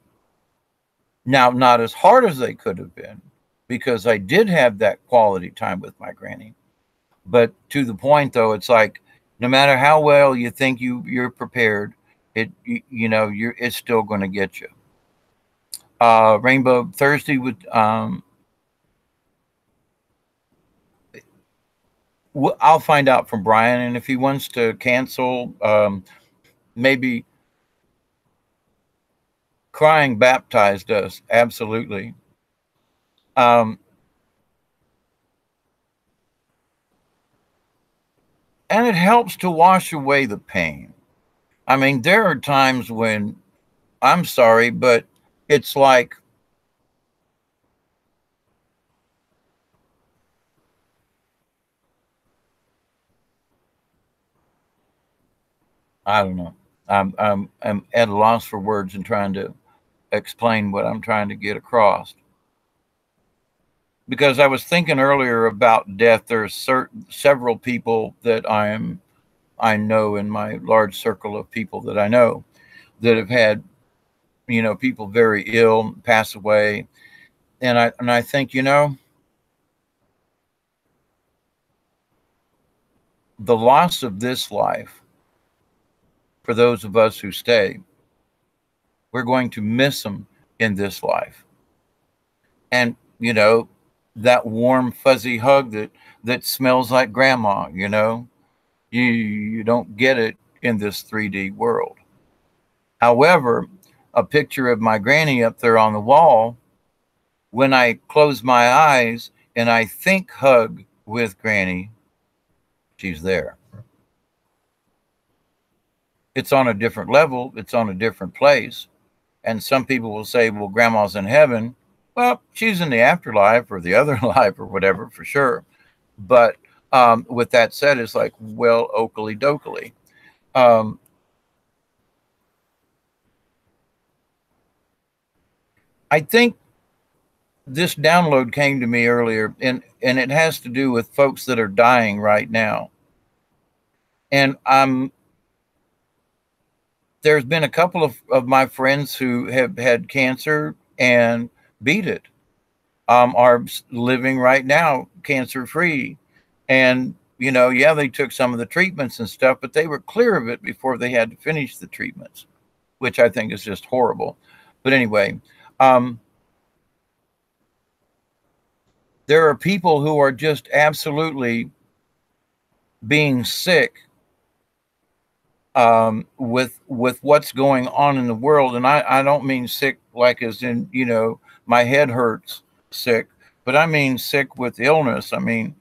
Now not as hard as they could have been because I did have that quality time with my granny. But to the point though, it's like no matter how well you think you're prepared, it's still going to get you. Rainbow Thursday would I'll find out from Brian, and if he wants to cancel, maybe crying baptized us. Absolutely. Um, and it helps to wash away the pain. I mean, there are times when I'm sorry, but it's like I don't know. I'm at a loss for words and trying to explain what I'm trying to get across. Because I was thinking earlier about death. There's several people that I know in my large circle of people that I know that have had people very ill pass away, and I think the loss of this life for those of us who stay, we're going to miss them in this life, and that warm fuzzy hug that smells like grandma. You don't get it in this 3D world. However, a picture of my granny up there on the wall, when I close my eyes and I think hug with granny, she's there. It's on a different level, it's on a different place. And some people will say, well, grandma's in heaven. Well, she's in the afterlife or the other life or whatever, for sure. But with that said, it's like, well, Oakley dokley. I think this download came to me earlier, and it has to do with folks that are dying right now. And there's been a couple of my friends who have had cancer and beat it, are living right now cancer free. And, yeah, they took some of the treatments and stuff, but they were clear of it before they had to finish the treatments, which I think is just horrible. But anyway, there are people who are just absolutely being sick with what's going on in the world. And I don't mean sick like as in, my head hurts sick, but I mean sick with illness. I mean,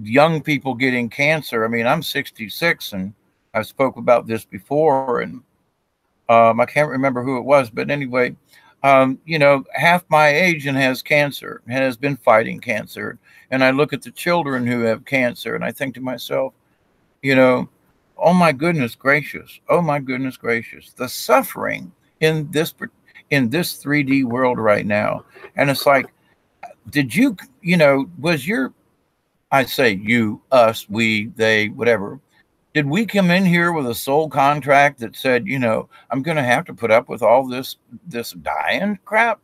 young people getting cancer. I mean, I'm 66 and I spoke about this before, and I can't remember who it was, but anyway, half my age and has cancer, has been fighting cancer. And I look at the children who have cancer and I think to myself, oh my goodness gracious, oh my goodness gracious, the suffering in this 3D world right now. And it's like, did you, was your, I say you, us, we, they, whatever, did we come in here with a soul contract that said, I'm going to have to put up with all this dying crap?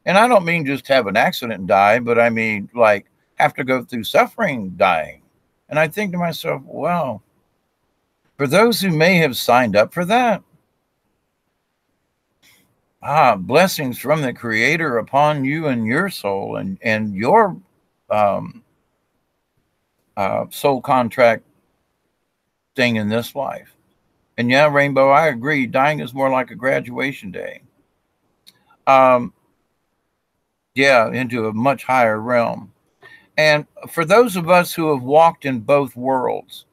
And I don't mean just have an accident and die, but I mean like have to go through suffering dying. And I think to myself, well, for those who may have signed up for that, blessings from the Creator upon you and your soul and your um, soul contract thing in this life. And yeah, Rainbow, I agree. Dying is more like a graduation day. Um, yeah, into a much higher realm. And for those of us who have walked in both worlds,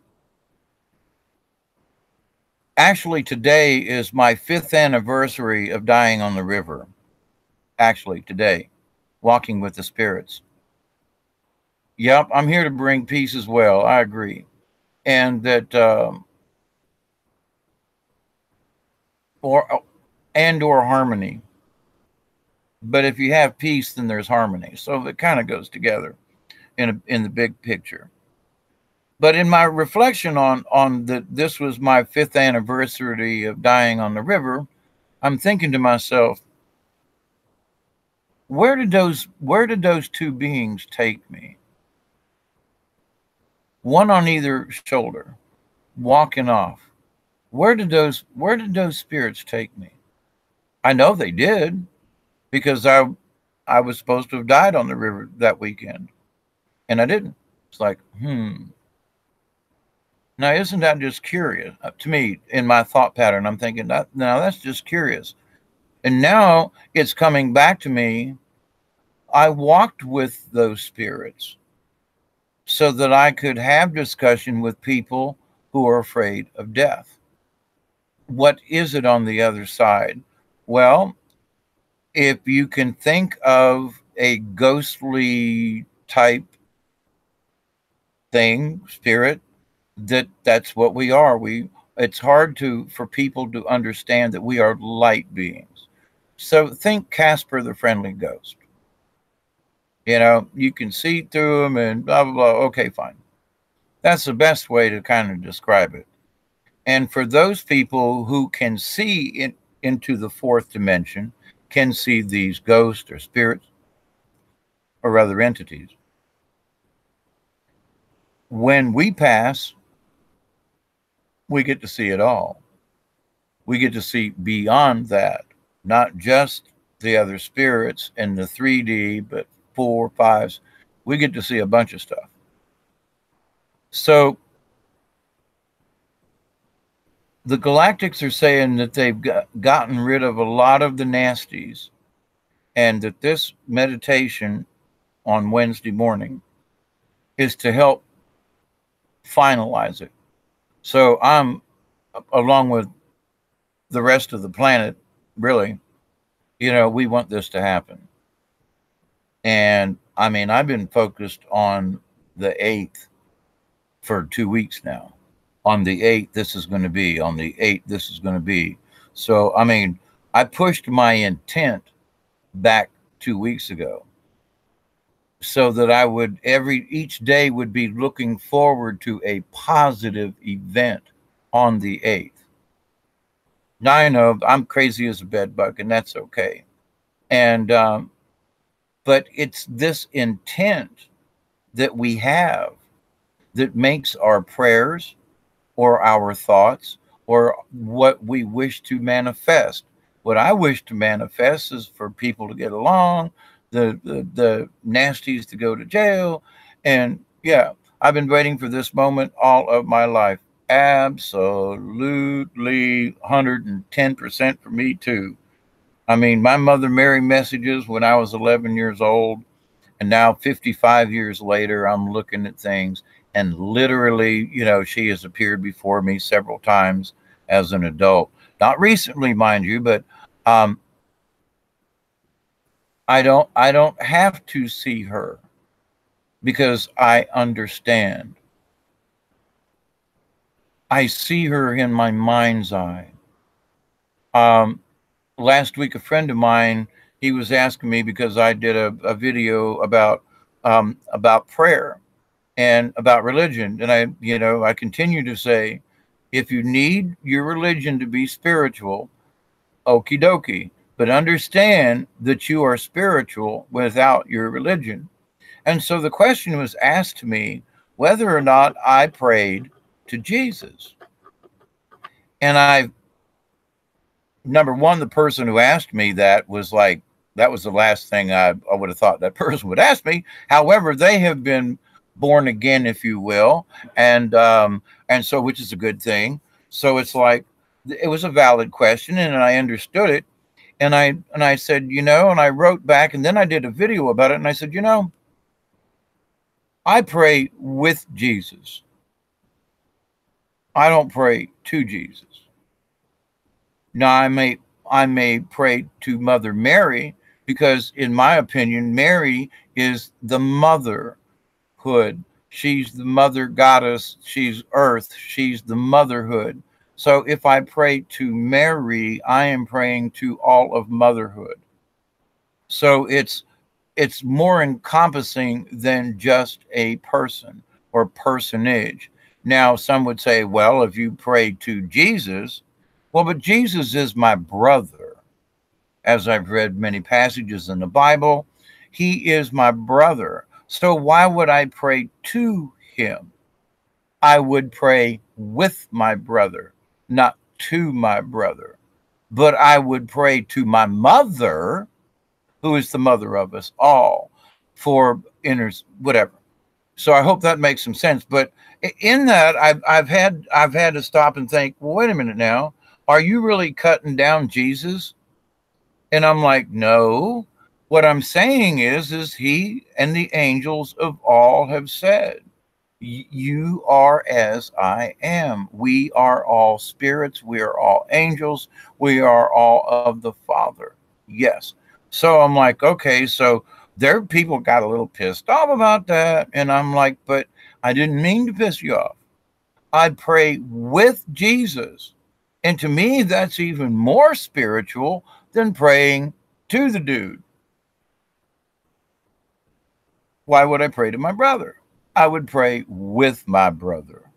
actually, today is my 5th anniversary of dying on the river. Actually, today, walking with the spirits. Yep, I'm here to bring peace as well. I agree. And that, or harmony. But if you have peace, then there's harmony. So it kind of goes together in the big picture. But in my reflection on that, this was my 5th anniversary of dying on the river. I'm thinking to myself, where did those two beings take me? One on either shoulder, walking off. Where did those spirits take me? I know they did, because I was supposed to have died on the river that weekend, and I didn't. It's like, Now, isn't that just curious? To me, in my thought pattern, I'm thinking, now that's just curious. And now it's coming back to me. I walked with those spirits so that I could have discussion with people who are afraid of death. What is it on the other side? Well, if you can think of a ghostly type thing, spirit, that's what we are. It's hard for people to understand that we are light beings. So think Casper the Friendly Ghost. You can see through them and blah blah blah. Okay, fine. That's the best way to kind of describe it. And for those people who can see into the 4th dimension, can see these ghosts or spirits or other entities, when we pass, we get to see it all. We get to see beyond that, not just the other spirits in the 3D, but 4, 5s. We get to see a bunch of stuff. So the Galactics are saying that they've gotten rid of a lot of the nasties, and that this meditation on Wednesday morning is to help finalize it. So I'm, along with the rest of the planet, really, we want this to happen. And I mean, I've been focused on the 8th for 2 weeks now. On the 8th, this is going to be. On the 8th, this is going to be. So, I mean, I pushed my intent back 2 weeks ago so that I would each day would be looking forward to a positive event on the 8th. Now I know I'm crazy as a bedbug, and that's okay. And but it's this intent that we have that makes our prayers or our thoughts or what we wish to manifest. What I wish to manifest is for people to get along, the nasties to go to jail. And yeah, I've been waiting for this moment all of my life. Absolutely 110% for me too. I mean, my mother Mary messages when I was 11 years old, and now 55 years later, I'm looking at things, and literally, she has appeared before me several times as an adult. Not recently, mind you, but I don't have to see her because I understand. I see her in my mind's eye. Last week, a friend of mine, he was asking me, because I did a video about prayer and about religion. And I continue to say, if you need your religion to be spiritual, okie dokie. but understand that you are spiritual without your religion. And so the question was asked to me whether or not I prayed to Jesus. And number one, the person who asked me that was like, that was the last thing I would have thought that person would ask me. However, they have been born again, if you will, and so, which is a good thing. So it's like, it was a valid question, and I understood it. And I said, and I wrote back, and then I did a video about it, and I said, I pray with Jesus. I don't pray to Jesus. Now I may pray to Mother Mary, because in my opinion, Mary is the motherhood. She's the mother goddess. She's earth. She's the motherhood. So if I pray to Mary, I am praying to all of motherhood. So it's more encompassing than just a person or personage. Now, some would say, well, if you pray to Jesus, well, but Jesus is my brother. As I've read many passages in the Bible, he is my brother. So why would I pray to him? I would pray with my brother, not to my brother. But I would pray to my mother, who is the mother of us all, for whatever. So I hope that makes some sense. But in that, I've had to stop and think, well, wait a minute now. Are you really cutting down Jesus? And I'm like, no. What I'm saying is he and the angels of all have said, you are as I am. We are all spirits. We are all angels. We are all of the Father. Yes. So I'm like, okay, so there people got a little pissed off about that. And I'm like, but I didn't mean to piss you off. I pray with Jesus. And to me, that's even more spiritual than praying to the dude. Why would I pray to my brother? I would pray with my brother.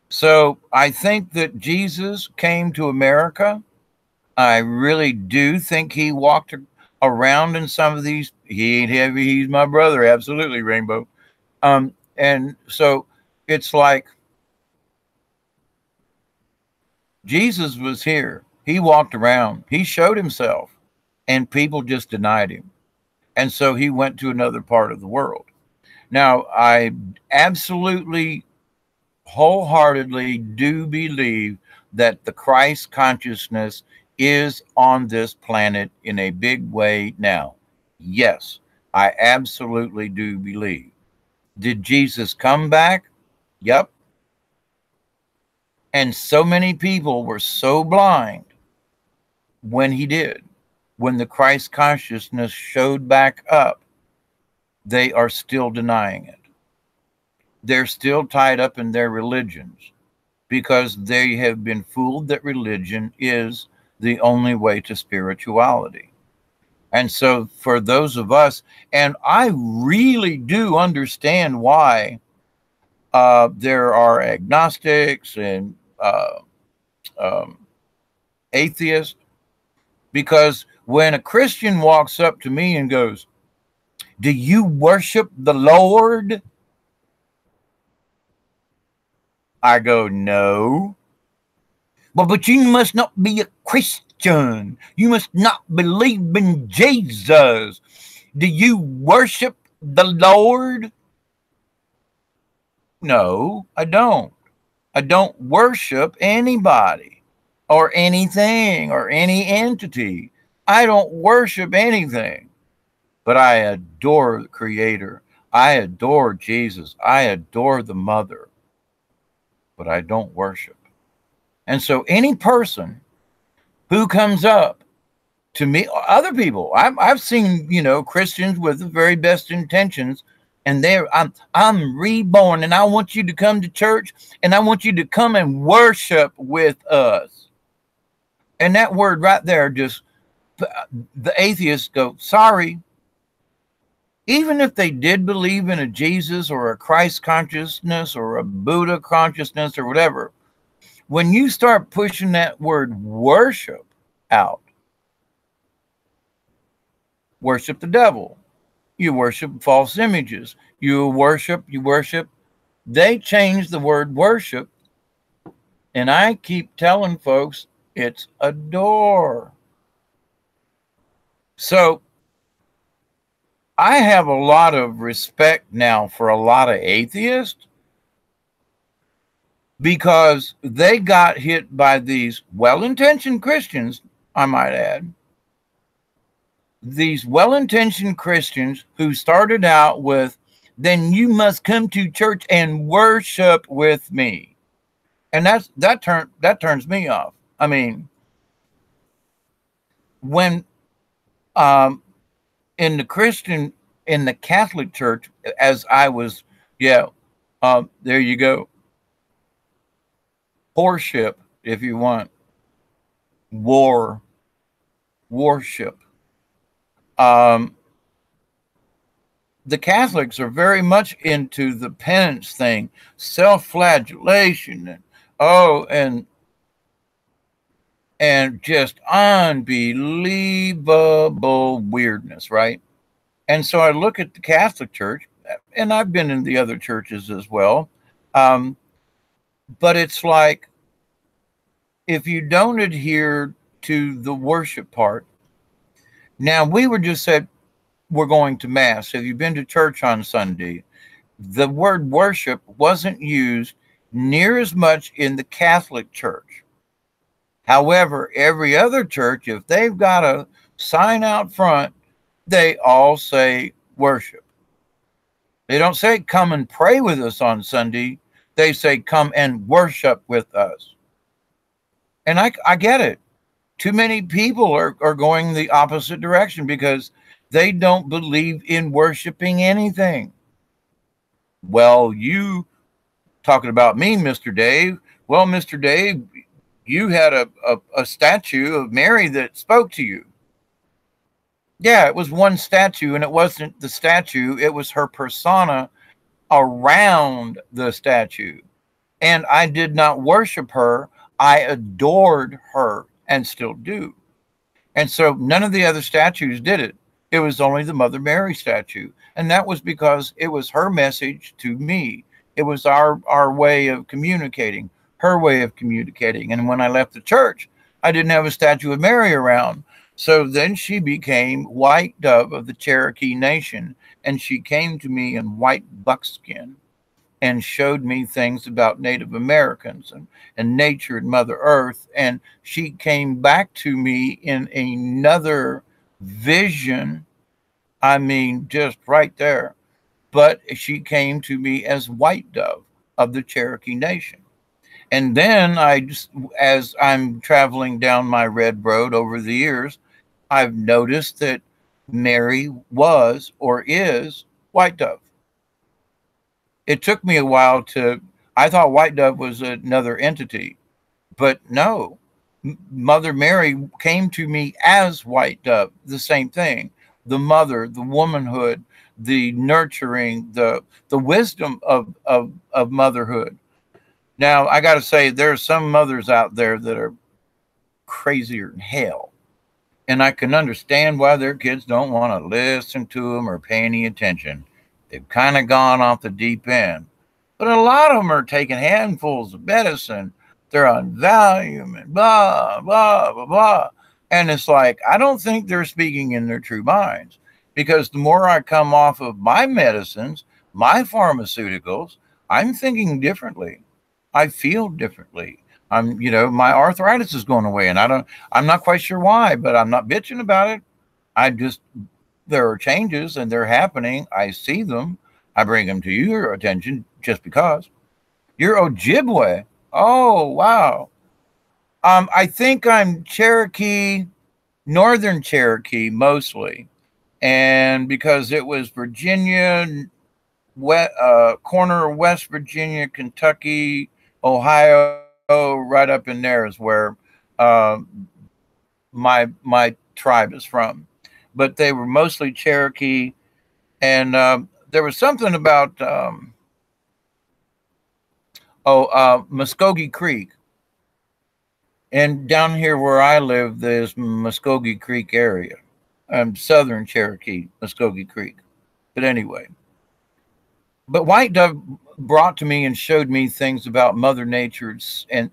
So I think that Jesus came to America. I really do think he walked around in some of these. He ain't heavy. He's my brother. Absolutely, Rainbow. And so it's like Jesus was here. He walked around. He showed himself, and people just denied him. And so he went to another part of the world. Now, I absolutely, wholeheartedly do believe that the Christ consciousness is on this planet in a big way now. Yes, I absolutely do believe. Did Jesus come back? Yep. And so many people were so blind when he did. When the Christ consciousness showed back up, they are still denying it. They're still tied up in their religions because they have been fooled that religion is the only way to spirituality. And so for those of us, and I really do understand why there are agnostics and atheists, because when a Christian walks up to me and goes, do you worship the Lord? I go, no. Well, but you must not be a Christian. You must not believe in Jesus. Do you worship the Lord? No, I don't. I don't worship anybody or anything or any entity. I don't worship anything, but I adore the Creator. I adore Jesus. I adore the Mother, but I don't worship. And so any person who comes up to me, other people, I've seen, Christians with the very best intentions, and I'm reborn, and I want you to come to church, and I want you to come and worship with us. And that word right there, just the atheists go, sorry. Even if they did believe in a Jesus or a Christ consciousness or a Buddha consciousness or whatever, when you start pushing that word worship out, worship the devil. You worship false images. You worship. They changed the word worship, and I keep telling folks it's adore. So I have a lot of respect now for a lot of atheists because they got hit by these well-intentioned Christians, I might add. These well-intentioned Christians who started out with, then you must come to church and worship with me. And that turns me off. I mean, when um in the Catholic Church, as I was, yeah, there you go. Worship, if you want. Worship. Um, the Catholics are very much into the penance thing, self-flagellation, and oh, and just unbelievable weirdness, right? And so I look at the Catholic Church, and I've been in the other churches as well. Um, but it's like, if you don't adhere to the worship part, now we were just said we're going to Mass. Have you been to church on Sunday? The word worship wasn't used near as much in the Catholic Church. However, every other church, if they've got a sign out front, they all say worship. They don't say come and pray with us on Sunday. They say come and worship with us. And I get it. Too many people are going the opposite direction because they don't believe in worshiping anything. Well, you talking about me, Mr. Dave. Well, Mr. Dave, you had a statue of Mary that spoke to you. Yeah, it was one statue, and it wasn't the statue, it was her persona around the statue. And I did not worship her, I adored her and still do. And so none of the other statues did it. It was only the Mother Mary statue. And that was because it was her message to me. It was our way of communicating, her way of communicating. And when I left the church, I didn't have a statue of Mary around. So then she became White Dove of the Cherokee Nation. And she came to me in white buckskin and showed me things about Native Americans and nature and Mother Earth. And she came back to me in another vision. I mean, just right there. But she came to me as White Dove of the Cherokee Nation. And then as I'm traveling down my red road over the years, I've noticed that Mary was or is White Dove. It took me a while I thought White Dove was another entity, but no. Mother Mary came to me as White Dove, the same thing. The mother, the womanhood, the nurturing, the wisdom of motherhood. Now, I got to say, there are some mothers out there that are crazier than hell. And I can understand why their kids don't want to listen to them or pay any attention. They've kind of gone off the deep end. But a lot of them are taking handfuls of medicine. They're on Valium and blah, blah, blah, blah. And it's like, I don't think they're speaking in their true minds. Because the more I come off of my medicines, my pharmaceuticals, I'm thinking differently. I feel differently. My arthritis is going away, and I'm not quite sure why, but I'm not bitching about it. There are changes and they're happening. I see them. I bring them to your attention just because. You're Ojibwe. Oh, wow. I think I'm Cherokee, Northern Cherokee mostly. And because it was Virginia, corner of West Virginia, Kentucky, Ohio, right up in there is where my tribe is from. But they were mostly Cherokee, and there was something about Muskogee Creek. And down here where I live, there's Muskogee Creek area. Southern Cherokee, Muskogee Creek. But anyway, but white dove brought to me and showed me things about Mother Nature's and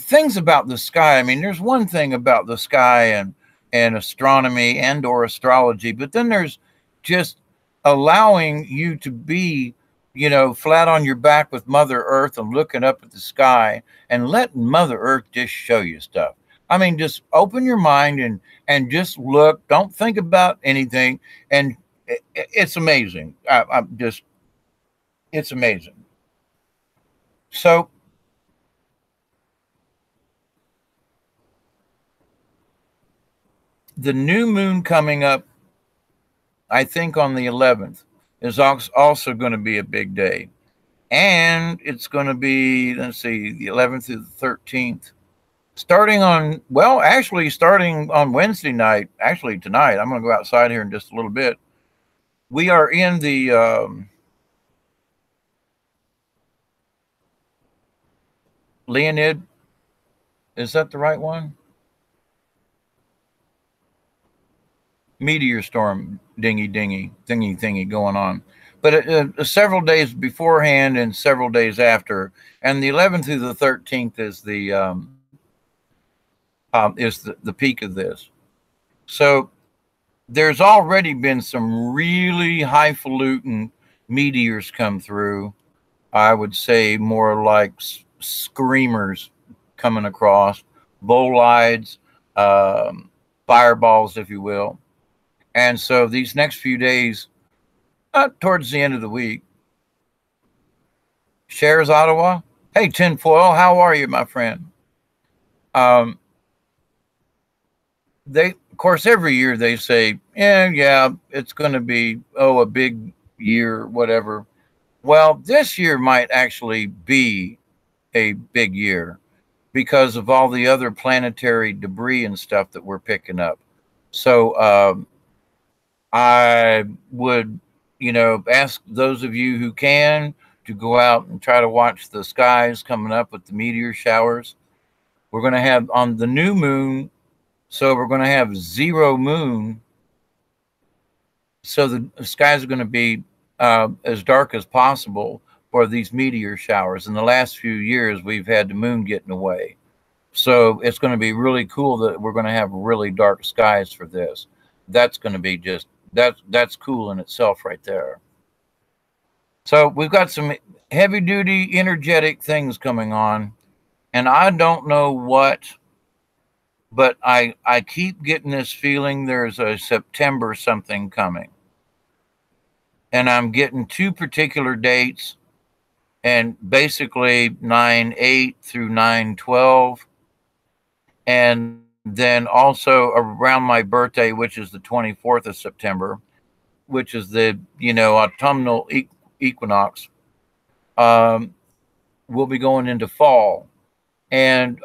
things about the sky. I mean, there's one thing about the sky and astronomy and or astrology, but then there's just allowing you to be, you know, flat on your back with Mother Earth and looking up at the sky and letting Mother Earth just show you stuff. I mean, just open your mind and just look. Don't think about anything, and it's amazing. I'm just, it's amazing. So the new moon coming up, I think on the 11th, is also going to be a big day. And it's going to be, let's see, the 11th through the 13th. Starting on, well, actually, starting on Wednesday night, actually tonight, I'm going to go outside here in just a little bit. We are in the Leonid. Is that the right one? Meteor storm, thingy going on. But several days beforehand and several days after, and the 11th through the 13th is the peak of this. So there's already been some really highfalutin meteors come through. I would say more like screamers coming across, bolides, fireballs, if you will. And so these next few days, towards the end of the week, Shares Ottawa. Hey, Tinfoil, how are you, my friend? They, of course, every year they say, yeah, it's going to be, a big year, whatever. Well, this year might actually be a big year because of all the other planetary debris and stuff that we're picking up. So I would, ask those of you who can to go out and try to watch the skies coming up with the meteor showers. We're going to have on the new moon, so we're going to have zero moon. So the skies are going to be as dark as possible for these meteor showers. In the last few years, we've had the moon getting away. So it's going to be really cool that we're going to have really dark skies for this. That's going to be just, that's cool in itself right there. So we've got some heavy duty, energetic things coming on. And I don't know what, but I keep getting this feeling there's a September something coming. And I'm getting two particular dates, and basically 9/8 through 9/12. And then also around my birthday, which is the 24th of September, which is the, autumnal equinox, we'll be going into fall. And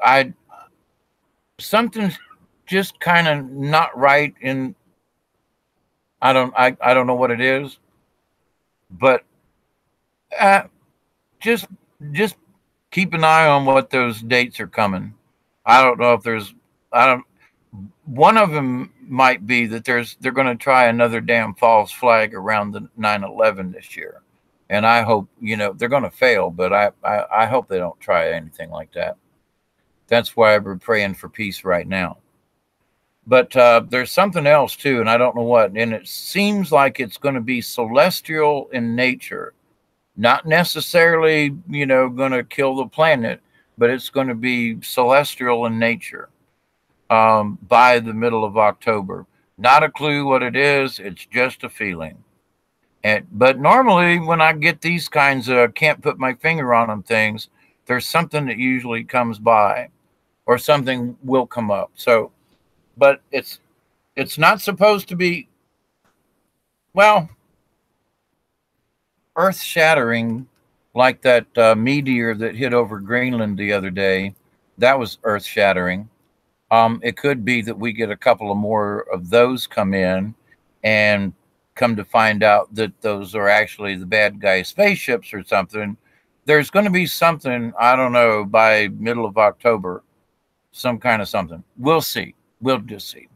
something's just kind of not right in, I don't know what it is, but just keep an eye on what those dates are coming. I don't know if there's, one of them might be that they're going to try another damn false flag around the 9/11 this year. And I hope, they're going to fail, but I hope they don't try anything like that. That's why we're praying for peace right now. But there's something else too, and I don't know what. And it seems like it's going to be celestial in nature, not necessarily, going to kill the planet, but it's going to be celestial in nature by the middle of October. Not a clue what it is. It's just a feeling. But normally when I get these kinds of can't put my finger on them things, there's something that usually comes by or something will come up. So, but it's not supposed to be, well, earth shattering like that meteor that hit over Greenland the other day. That was earth shattering. It could be that we get a couple of more of those come in and come to find out that those are actually the bad guy spaceships or something. There's going to be something, I don't know, by middle of October, some kind of something. We'll see. We'll just see.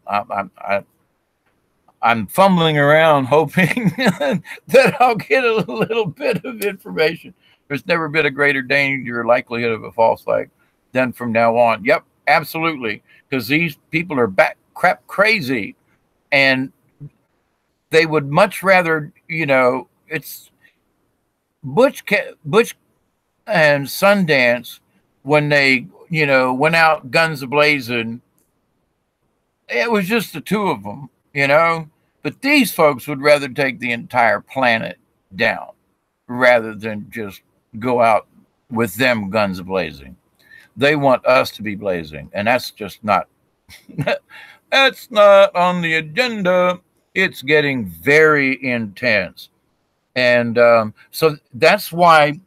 I'm fumbling around hoping that I'll get a little bit of information. There's never been a greater danger or likelihood of a false flag than from now on. Yep, absolutely. Because these people are crap crazy, and they would much rather, it's Butch and Sundance when they, went out guns a-blazing. It was just the two of them, But these folks would rather take the entire planet down rather than just go out with them guns blazing. They want us to be blazing, and that's just not that's not on the agenda. It's getting very intense, and so that's why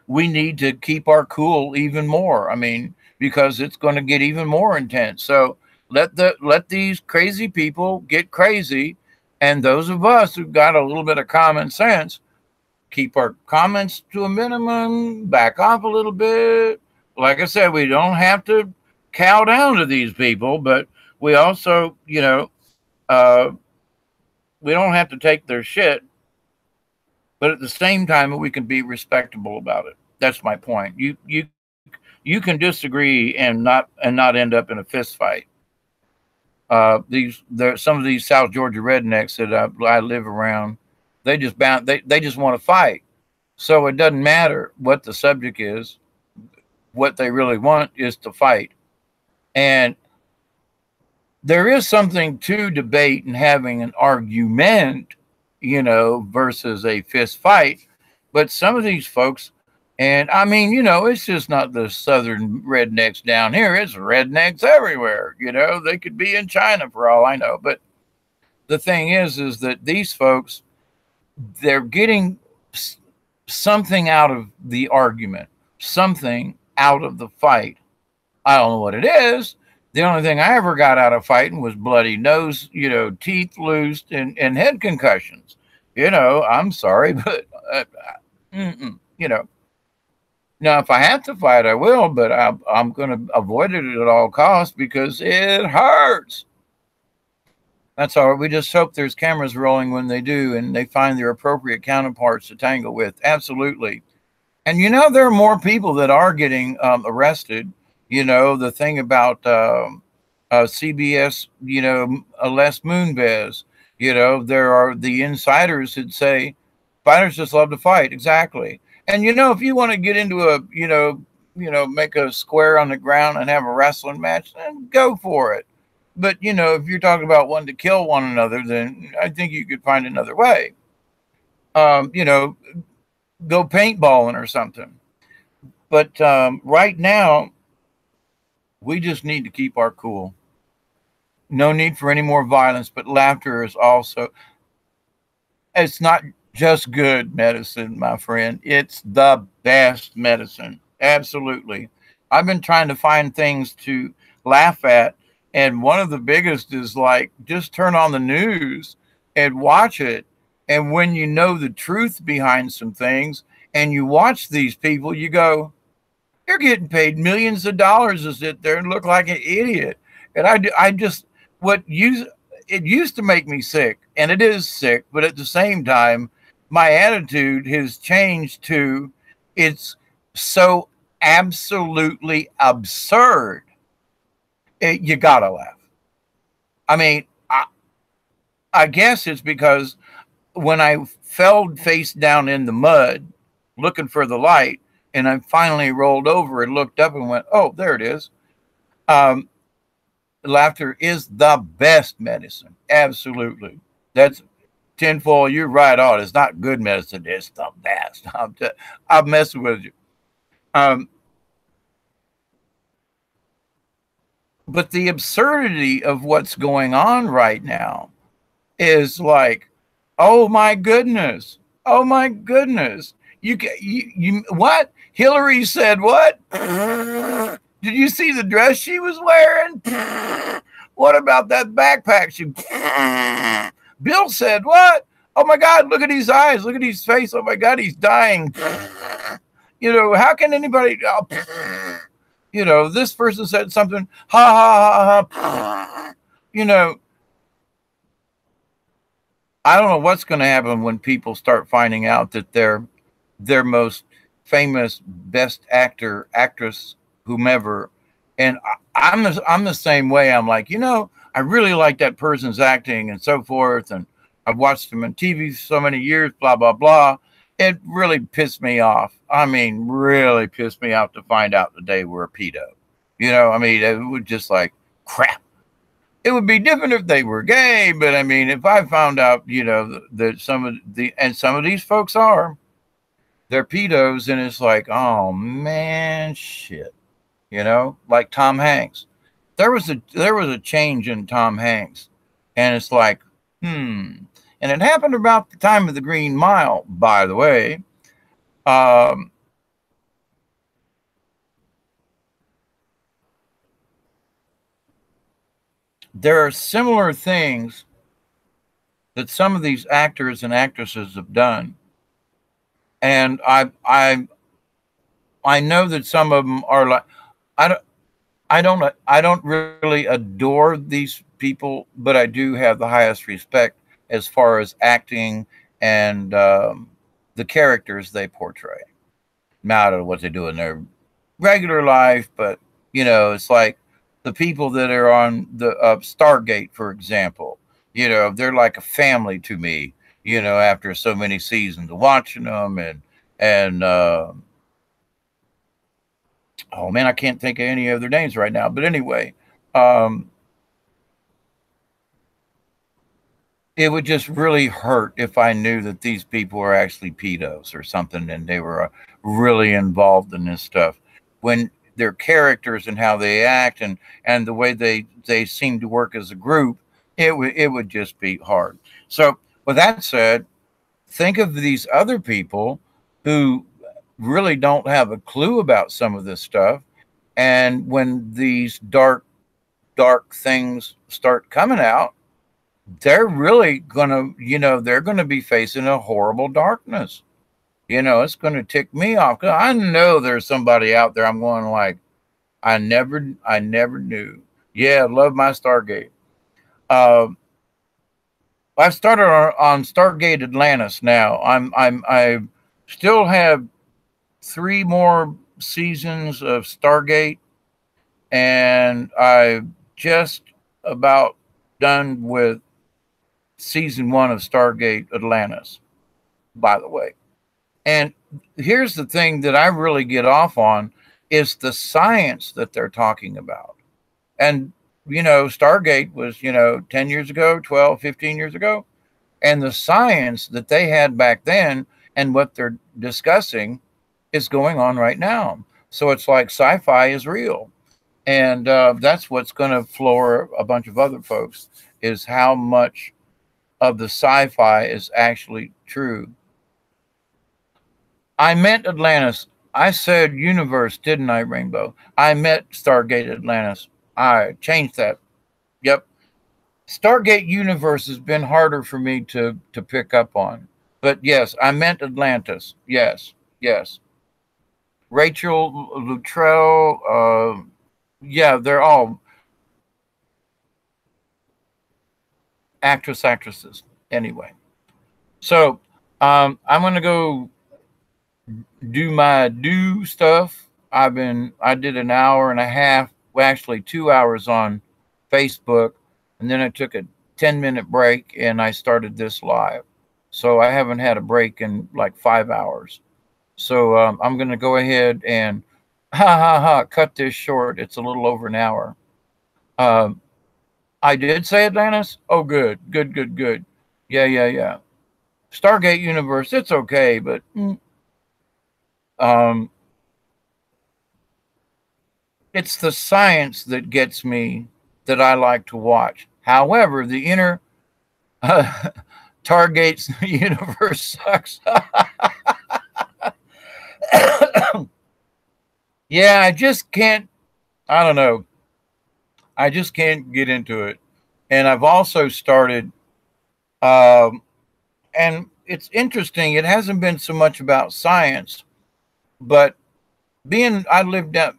we need to keep our cool even more. I mean, because it's going to get even more intense. So let these crazy people get crazy, and those of us who've got a little bit of common sense keep our comments to a minimum, back off a little bit. Like I said, we don't have to cow down to these people, but we also, we don't have to take their shit. But at the same time, we can be respectable about it. That's my point. You can disagree and not end up in a fist fight. Some of these South Georgia rednecks that I live around, they just want to fight. So it doesn't matter what the subject is. What they really want is to fight. And there is something to debate and having an argument, versus a fist fight. But some of these folks, and I mean, it's just not the southern rednecks down here. It's rednecks everywhere. They could be in China for all I know. But the thing is that these folks, they're getting something out of the argument, something out of the fight. I don't know what it is. The only thing I ever got out of fighting was bloody nose, teeth loosed and head concussions. I'm sorry, but, now if I have to fight, I will, but I'm going to avoid it at all costs because it hurts. That's all right. We just hope there's cameras rolling when they do and they find their appropriate counterparts to tangle with. Absolutely. And, there are more people that are getting arrested. The thing about CBS, Les Moonves, there are the insiders that say fighters just love to fight. Exactly. And, if you want to get into a, make a square on the ground and have a wrestling match, then go for it. But, if you're talking about wanting to kill one another, then I think you could find another way. Go paintballing or something. But right now, we just need to keep our cool. No need for any more violence, but laughter is also, it's not just good medicine, my friend. It's the best medicine. Absolutely. I've been trying to find things to laugh at. And one of the biggest is like, just turn on the news and watch it. And when you know the truth behind some things and you watch these people, you go, you're getting paid millions of dollars to sit there and look like an idiot. And it used to make me sick, and it is sick, but at the same time, my attitude has changed to it's so absolutely absurd. You gotta laugh. I mean, I guess it's because when I fell face down in the mud looking for the light, and I finally rolled over and looked up and went, oh, there it is. Laughter is the best medicine. Absolutely. That's tinfoil. You're right on. It's not good medicine. It's the best. I'm messing with you. But the absurdity of what's going on right now is like, oh my goodness. Oh my goodness. You what? Hillary said what? Did you see the dress she was wearing? What about that backpack? Bill said what? Oh my God, look at his eyes. Look at his face. Oh my God, he's dying. How can anybody, this person said something, ha, ha, ha, ha. I don't know what's going to happen when people start finding out that their most famous best actor, actress, whomever, and I'm the same way. I'm like, I really like that person's acting and so forth, and I've watched them on TV so many years, blah blah blah. It really pissed me off. I mean, really pissed me off to find out that they were a pedo. I mean, it was just like crap. It would be different if they were gay, but I mean, if I found out, that some of these folks they're pedos, and it's like, oh man, shit. Like Tom Hanks. There was a change in Tom Hanks, and it's like, and it happened about the time of the Green Mile, by the way. Um, there are similar things that some of these actors and actresses have done, and I know that some of them are like, I don't I don't really adore these people, but I do have the highest respect as far as acting and the characters they portray. Now, I don't know what they do in their regular life, but it's like the people that are on the Stargate, for example. They're like a family to me. After so many seasons of watching them, and oh man, I can't think of any of their names right now. But anyway, um, it would just really hurt if I knew that these people were actually pedos or something, and they were really involved in this stuff. When their characters and how they act and the way they seem to work as a group, it would just be hard. So, with that said, think of these other people who really don't have a clue about some of this stuff, and when these dark things start coming out, they're really gonna, they're gonna be facing a horrible darkness. It's gonna tick me off, 'cause I know there's somebody out there. I'm going like, I never knew. Yeah, love my Stargate. Uh, I've started on Stargate Atlantis now. I still have 3 more seasons of Stargate, and I'm just about done with season 1 of Stargate Atlantis, by the way. And here's the thing that I really get off on is the science that they're talking about. And, Stargate was, 10 years ago, 12, 15 years ago. And the science that they had back then and what they're discussing is going on right now. So it's like sci-fi is real. And that's what's going to floor a bunch of other folks, is how much of the sci-fi is actually true. I meant Atlantis. I said universe, didn't I, Rainbow? I meant Stargate Atlantis. I changed that. Yep. Stargate Universe has been harder for me to pick up on. But yes, I meant Atlantis. Yes, yes. Rachel Luttrell, yeah, they're all actresses. Anyway, so I'm gonna go do my do stuff. I did an hour and a half, well, actually 2 hours on Facebook, and then I took a 10-minute break and I started this live. So I haven't had a break in like 5 hours. So I'm going to go ahead and cut this short. It's a little over an hour. Um, I did say Atlantis. Oh, good, good, good, good. Yeah, yeah, yeah. Stargate Universe. It's okay, but um, it's the science that gets me, that I like to watch. However, the inner Targate's universe sucks. Yeah, I just can't. I don't know. I just can't get into it. And I've also started, um, and it's interesting. It hasn't been so much about science, but I lived at,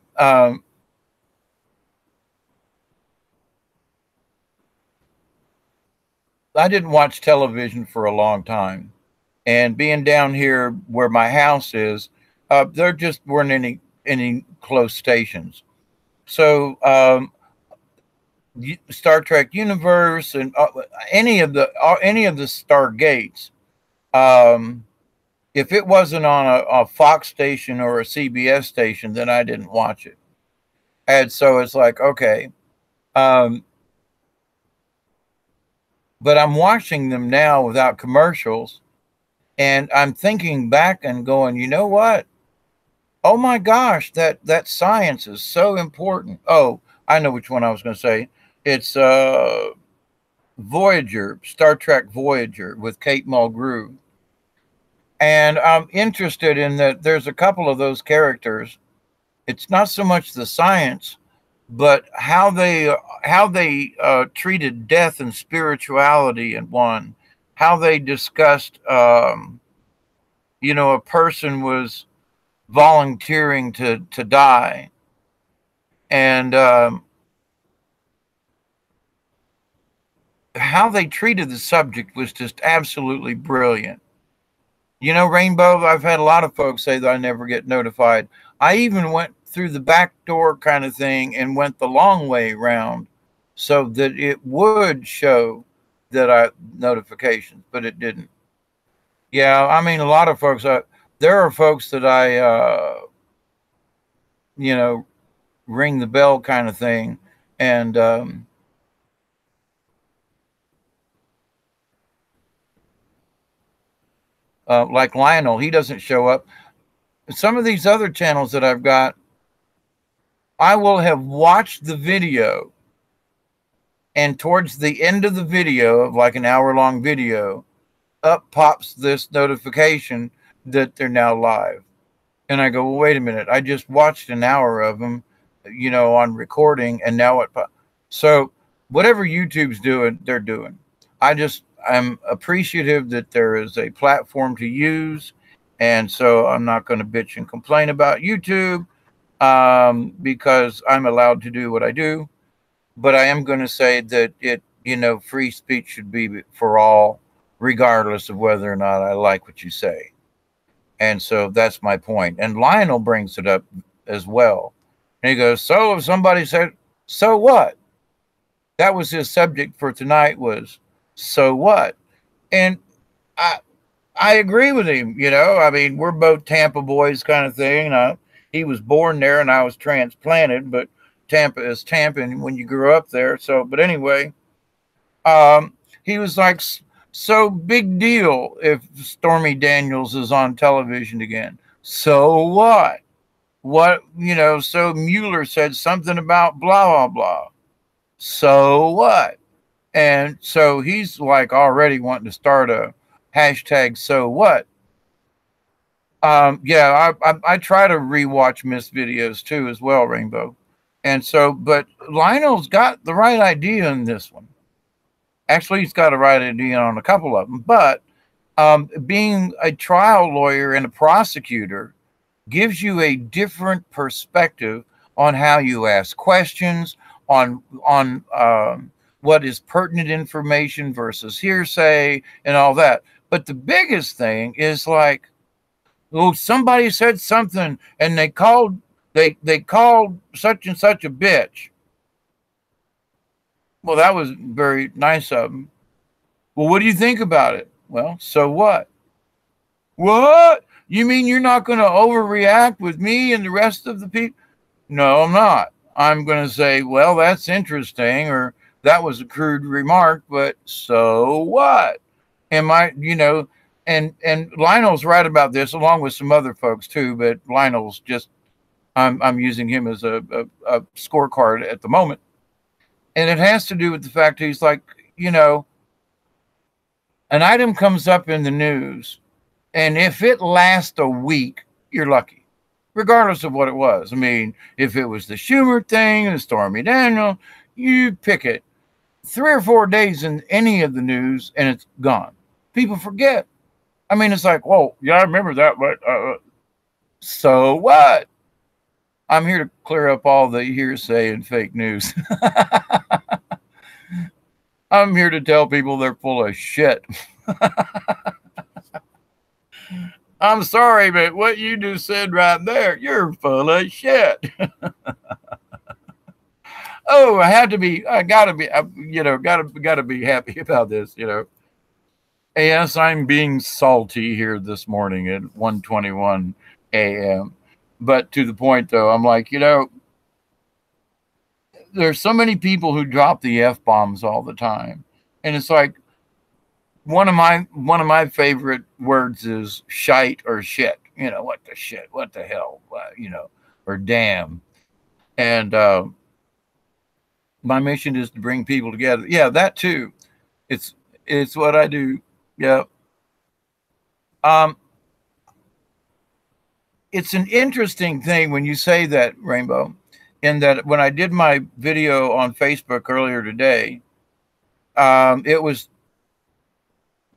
I didn't watch television for a long time, and being down here where my house is, there just weren't any close stations. So Star Trek Universe and any of the Stargates, um, if it wasn't on a Fox station or a CBS station, then I didn't watch it. And so it's like, okay, um, but I'm watching them now without commercials, and I'm thinking back and going, you know what? Oh my gosh, that science is so important. Oh, I know which one I was going to say. It's Voyager, Star Trek Voyager with Kate Mulgrew. And I'm interested in that there's a couple of those characters. It's not so much the science, but how they treated death and spirituality in one, how they discussed, a person was volunteering to die, and how they treated the subject was just absolutely brilliant. Rainbow, I've had a lot of folks say that I never get notified. I even went through the back door kind of thing and went the long way around so that it would show that I notifications, but it didn't. Yeah, I mean, a lot of folks, there are folks that you know, ring the bell kind of thing. And like Lionel, he doesn't show up. Some of these other channels that I've got, I will have watched the video, and towards the end of the video, of like an hour-long video, up pops this notification that they're now live. And I go, well, wait a minute. I just watched an hour of them, on recording, and now it so whatever YouTube's doing, they're doing. I'm appreciative that there is a platform to use, and so I'm not going to bitch and complain about YouTube, because I'm allowed to do what I do. But I am going to say that free speech should be for all, regardless of whether or not I like what you say. And so that's my point. And Lionel brings it up as well. And he goes, so if somebody said, so what? That was his subject for tonight, was so what? And I agree with him. I mean, we're both Tampa boys kind of thing. He was born there and I was transplanted, but Tampa is Tampa when you grew up there. So, but anyway, he was like, so big deal if Stormy Daniels is on television again. So what? So Mueller said something about blah, blah, blah. So what? And so he's like already wanting to start a hashtag so what. Yeah, I try to rewatch missed videos too as well, Rainbow. And so, but Lionel's got the right idea in this one. Actually, he's got a right idea on a couple of them. But being a trial lawyer and a prosecutor gives you a different perspective on how you ask questions, on what is pertinent information versus hearsay and all that. But the biggest thing is like, oh, somebody said something and they called such and such a bitch. Well, that was very nice of them. Well, what do you think about it? Well, so what? What? You mean you're not going to overreact with me and the rest of the people? No, I'm not. I'm going to say, well, that's interesting, or that was a crude remark, but so what? And Lionel's right about this, along with some other folks too, but Lionel's just, I'm using him as a scorecard at the moment. And it has to do with the fact that he's like, an item comes up in the news, and if it lasts a week, you're lucky, regardless of what it was. I mean, if it was the Schumer thing, the Stormy Daniels, you pick it. 3 or 4 days in any of the news, and it's gone. People forget. I mean, it's like, whoa, yeah, I remember that, but so what? I'm here to clear up all the hearsay and fake news. I'm here to tell people they're full of shit. I'm sorry, but what you just said right there, you're full of shit. Oh, I gotta be, gotta be happy about this, Yes, I'm being salty here this morning at 1:21 a.m. But to the point though, I'm like, there's so many people who drop the F bombs all the time. And it's like one of my favorite words is shite or shit. What the shit, what the hell, or damn. And my mission is to bring people together. Yeah, that too. It's it's what I do. Yeah. Um, it's an interesting thing when you say that, Rainbow, in that when I did my video on Facebook earlier today, it was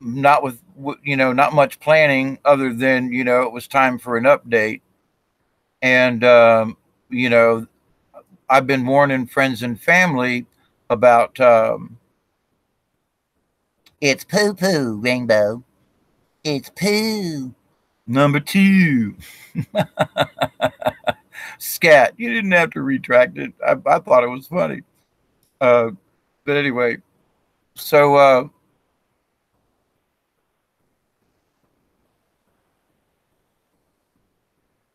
not with not much planning other than it was time for an update, and you know I've been warning friends and family about it's poo poo, Rainbow. It's poo. Number two. Scat. You didn't have to retract it. I thought it was funny. Uh, but anyway, so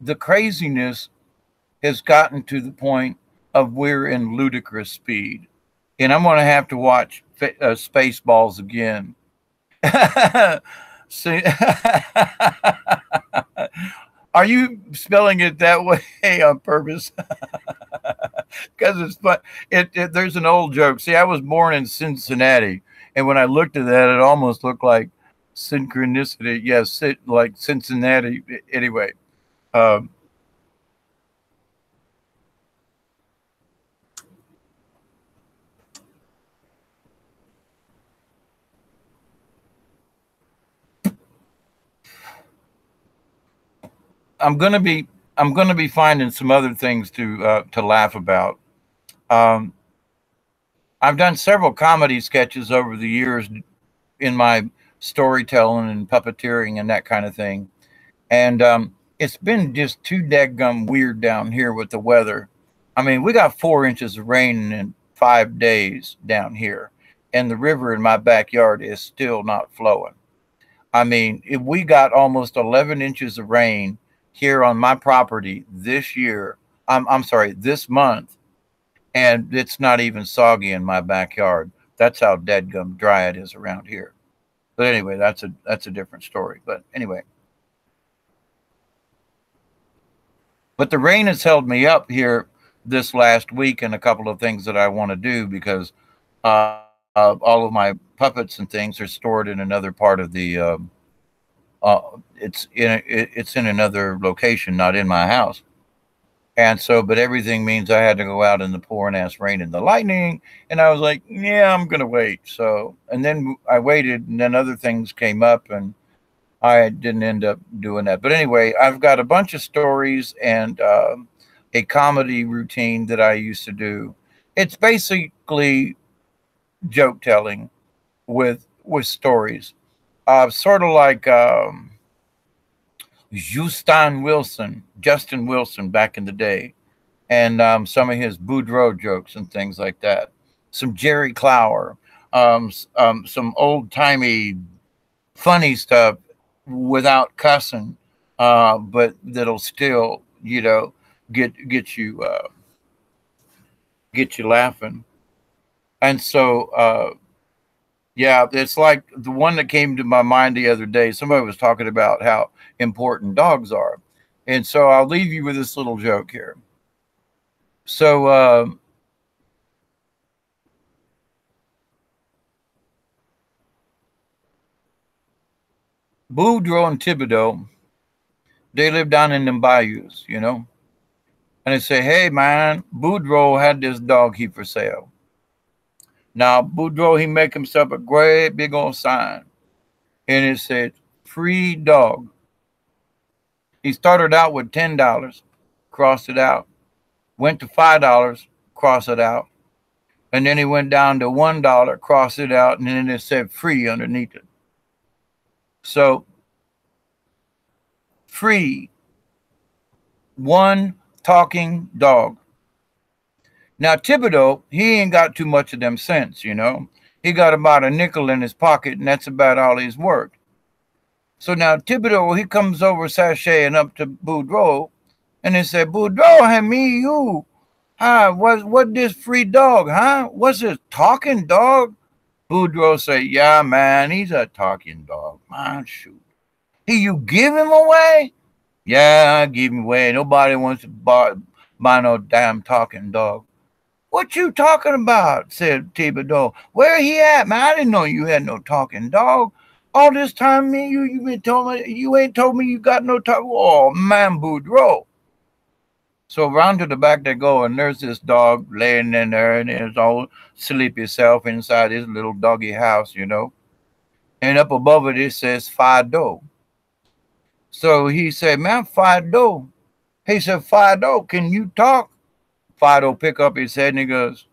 the craziness has gotten to the point of we're in ludicrous speed. And I'm going to have to watch Spaceballs again. See, are you spelling it that way on purpose? Because it's fun. There's an old joke. See, I was born in Cincinnati, and when I looked at that, it almost looked like synchronicity. Yes, like Cincinnati. Anyway, um, I'm gonna be I'm gonna be finding some other things to laugh about. Um, I've done several comedy sketches over the years in my storytelling and puppeteering and that kind of thing. And it's been just too daggum weird down here with the weather. I mean, we got 4 inches of rain in 5 days down here, and the river in my backyard is still not flowing. I mean, if we got almost 11 inches of rain here on my property this year. I'm sorry, this month, and it's not even soggy in my backyard. That's how deadgum dry it is around here. But anyway, that's a different story. But anyway, but the rain has held me up here this last week, and a couple of things that I want to do because all of my puppets and things are stored in another part of the. It's in another location, not in my house. And so, but everything means I had to go out in the pouring ass rain and the lightning. And I was like, yeah, I'm going to wait. So, and then I waited, and then other things came up, and I didn't end up doing that. But anyway, I've got a bunch of stories and a comedy routine that I used to do. It's basically joke telling with stories, sort of like Justin Wilson back in the day, and some of his Boudreaux jokes and things like that. Some Jerry Clower, some old timey funny stuff without cussing, but that'll still, get you laughing. And so, yeah, it's like the one that came to my mind the other day. Somebody was talking about how important dogs are, and so I'll leave you with this little joke here. So, Boudreaux and Thibodeau, they live down in them bayous, and they say, "Hey, man, Boudreaux had this dog he for sale." Now, Boudreaux, he make himself a great big old sign, and it said, "Free dog." He started out with $10, crossed it out, went to $5, crossed it out, And then he went down to $1, crossed it out, and then it said free underneath it. So free, one talking dog. Now Thibodeau, he ain't got too much of them cents, you know. He got about a nickel in his pocket, and that's about all he's worth. So now Thibodeau, he comes over sashaying up to Boudreaux, and he said, Boudreaux, hey, me, you. Hi, what this free dog, huh? What's this talking dog? Boudreaux say, yeah, man, he's a talking dog. Man, shoot. Hey, you give him away? Yeah, I give him away. Nobody wants to buy no damn talking dog. What you talking about? Said Thibodeau. Where he at, man? I didn't know you had no talking dog. All this time, me, you been told me you ain't told me you got no talk. Oh man, Boudreaux. So round to the back they go, and there's this dog laying in there, and his old sleepy self inside his little doggy house, you know. And up above it says Fido. So he said, man, Fido. He said, Fido, can you talk? Fido pick up his head and he goes,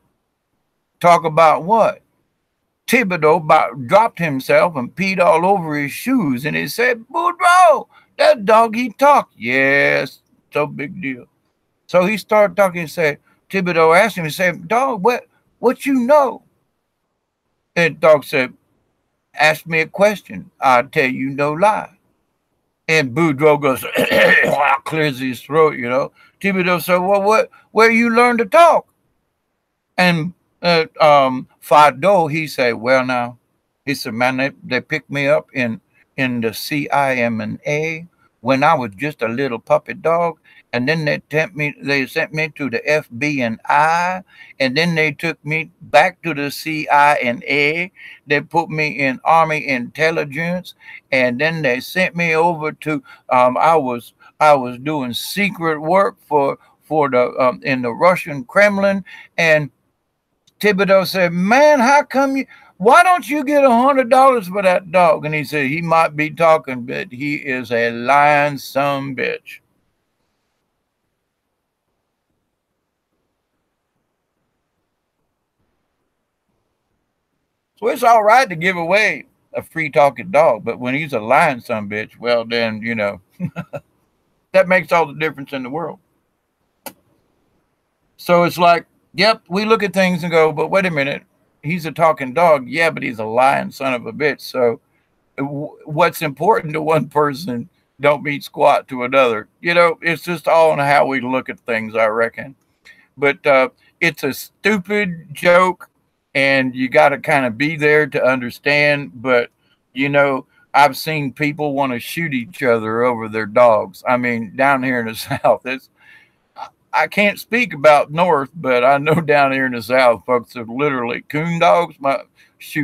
talk about what? Thibodeau about dropped himself and peed all over his shoes. And he said, Boudreaux, that dog, he talked. Yes, so big deal. So he started talking and said, Thibodeau asked him, he said, dog, what you know? And dog said, ask me a question. I'll tell you no lie. And Boudreaux goes, clears his throat, you know. Thibodeau said, well, where you learn to talk? And Fido, he said, well, now, he said, man, they picked me up in the CIMA when I was just a little puppy dog. And then they sent me to the FBI, and then they took me back to the CIA. They put me in Army intelligence, and then they sent me over to I was doing secret work for the in the Russian Kremlin. And Thibodeau said, man, how come you? Why don't you get $100 for that dog? And he said, he might be talking, but he is a lying son bitch. So it's all right to give away a free talking dog, but when he's a lying son bitch, well, then, you know, that makes all the difference in the world. So it's like, yep, we look at things and go, but wait a minute, he's a talking dog. Yeah, but he's a lying son of a bitch. So what's important to one person don't mean squat to another. You know, it's just all on how we look at things, I reckon. But it's a stupid joke, and you got to kind of be there to understand. But, you know, I've seen people want to shoot each other over their dogs. I mean, down here in the South, I can't speak about North, but I know down here in the South, folks are literally coon dogs.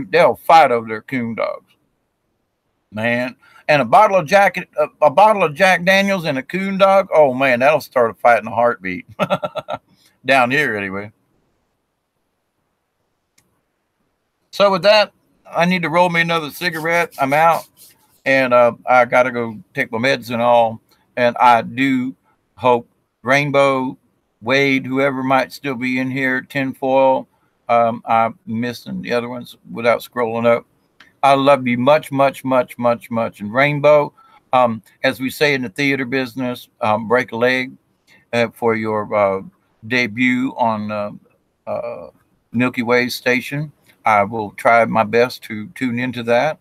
They'll fight over their coon dogs, man. And a bottle of Jack Daniels and a coon dog. Oh man, that'll start a fight in a heartbeat. Down here, anyway. So with that, I need to roll me another cigarette. I'm out, and I got to go take my meds and all. And I do hope Rainbow, Wade, whoever might still be in here, Tinfoil. I'm missing the other ones without scrolling up. I love you much, much, much, much, much. And Rainbow, as we say in the theater business, break a leg for your debut on Milky Way station. I will try my best to tune into that,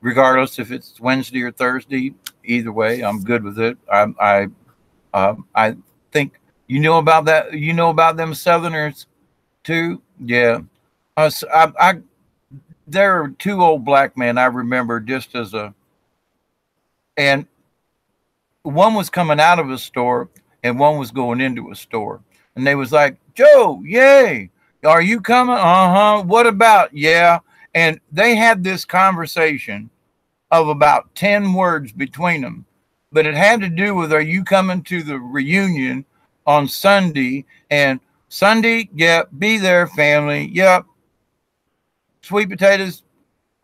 regardless if it's Wednesday or Thursday. Either way, I'm good with it. I think you know about that. You know about them Southerners too. Yeah, there are two old black men I remember just as and one was coming out of a store and one was going into a store, and they was like, Joe, yay, are you coming? Uh-huh. What about? Yeah. And they had this conversation of about 10 words between them, but it had to do with, are you coming to the reunion on Sunday? And Sunday, yep, be there, family, yep. Sweet potatoes,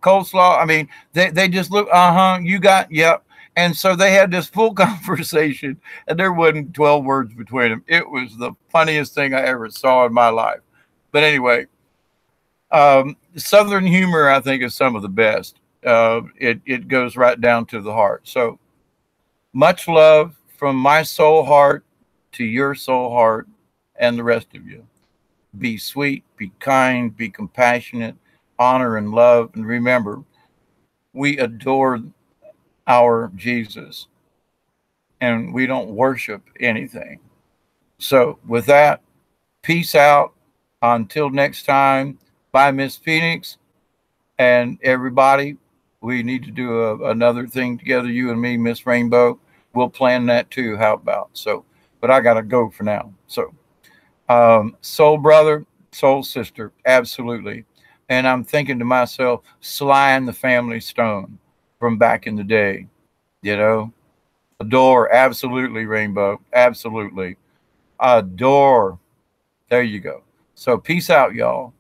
coleslaw. I mean, they just look, you got, yep. And so they had this full conversation, and there wasn't 12 words between them. It was the funniest thing I ever saw in my life. But anyway, Southern humor, I think, is some of the best. It goes right down to the heart. So much love from my soul heart to your soul heart and the rest of you. Be sweet, be kind, be compassionate, honor and love. And remember, we adore our Jesus and we don't worship anything. So, with that, peace out. Until next time, bye, Miss Phoenix. And everybody, we need to do another thing together, you and me, Miss Rainbow. We'll plan that too. How about? So, but I got to go for now. So, soul brother, soul sister, absolutely. And I'm thinking to myself, Sly and the Family Stone from back in the day, you know, adore, absolutely, Rainbow, absolutely, adore. There you go. So peace out, y'all.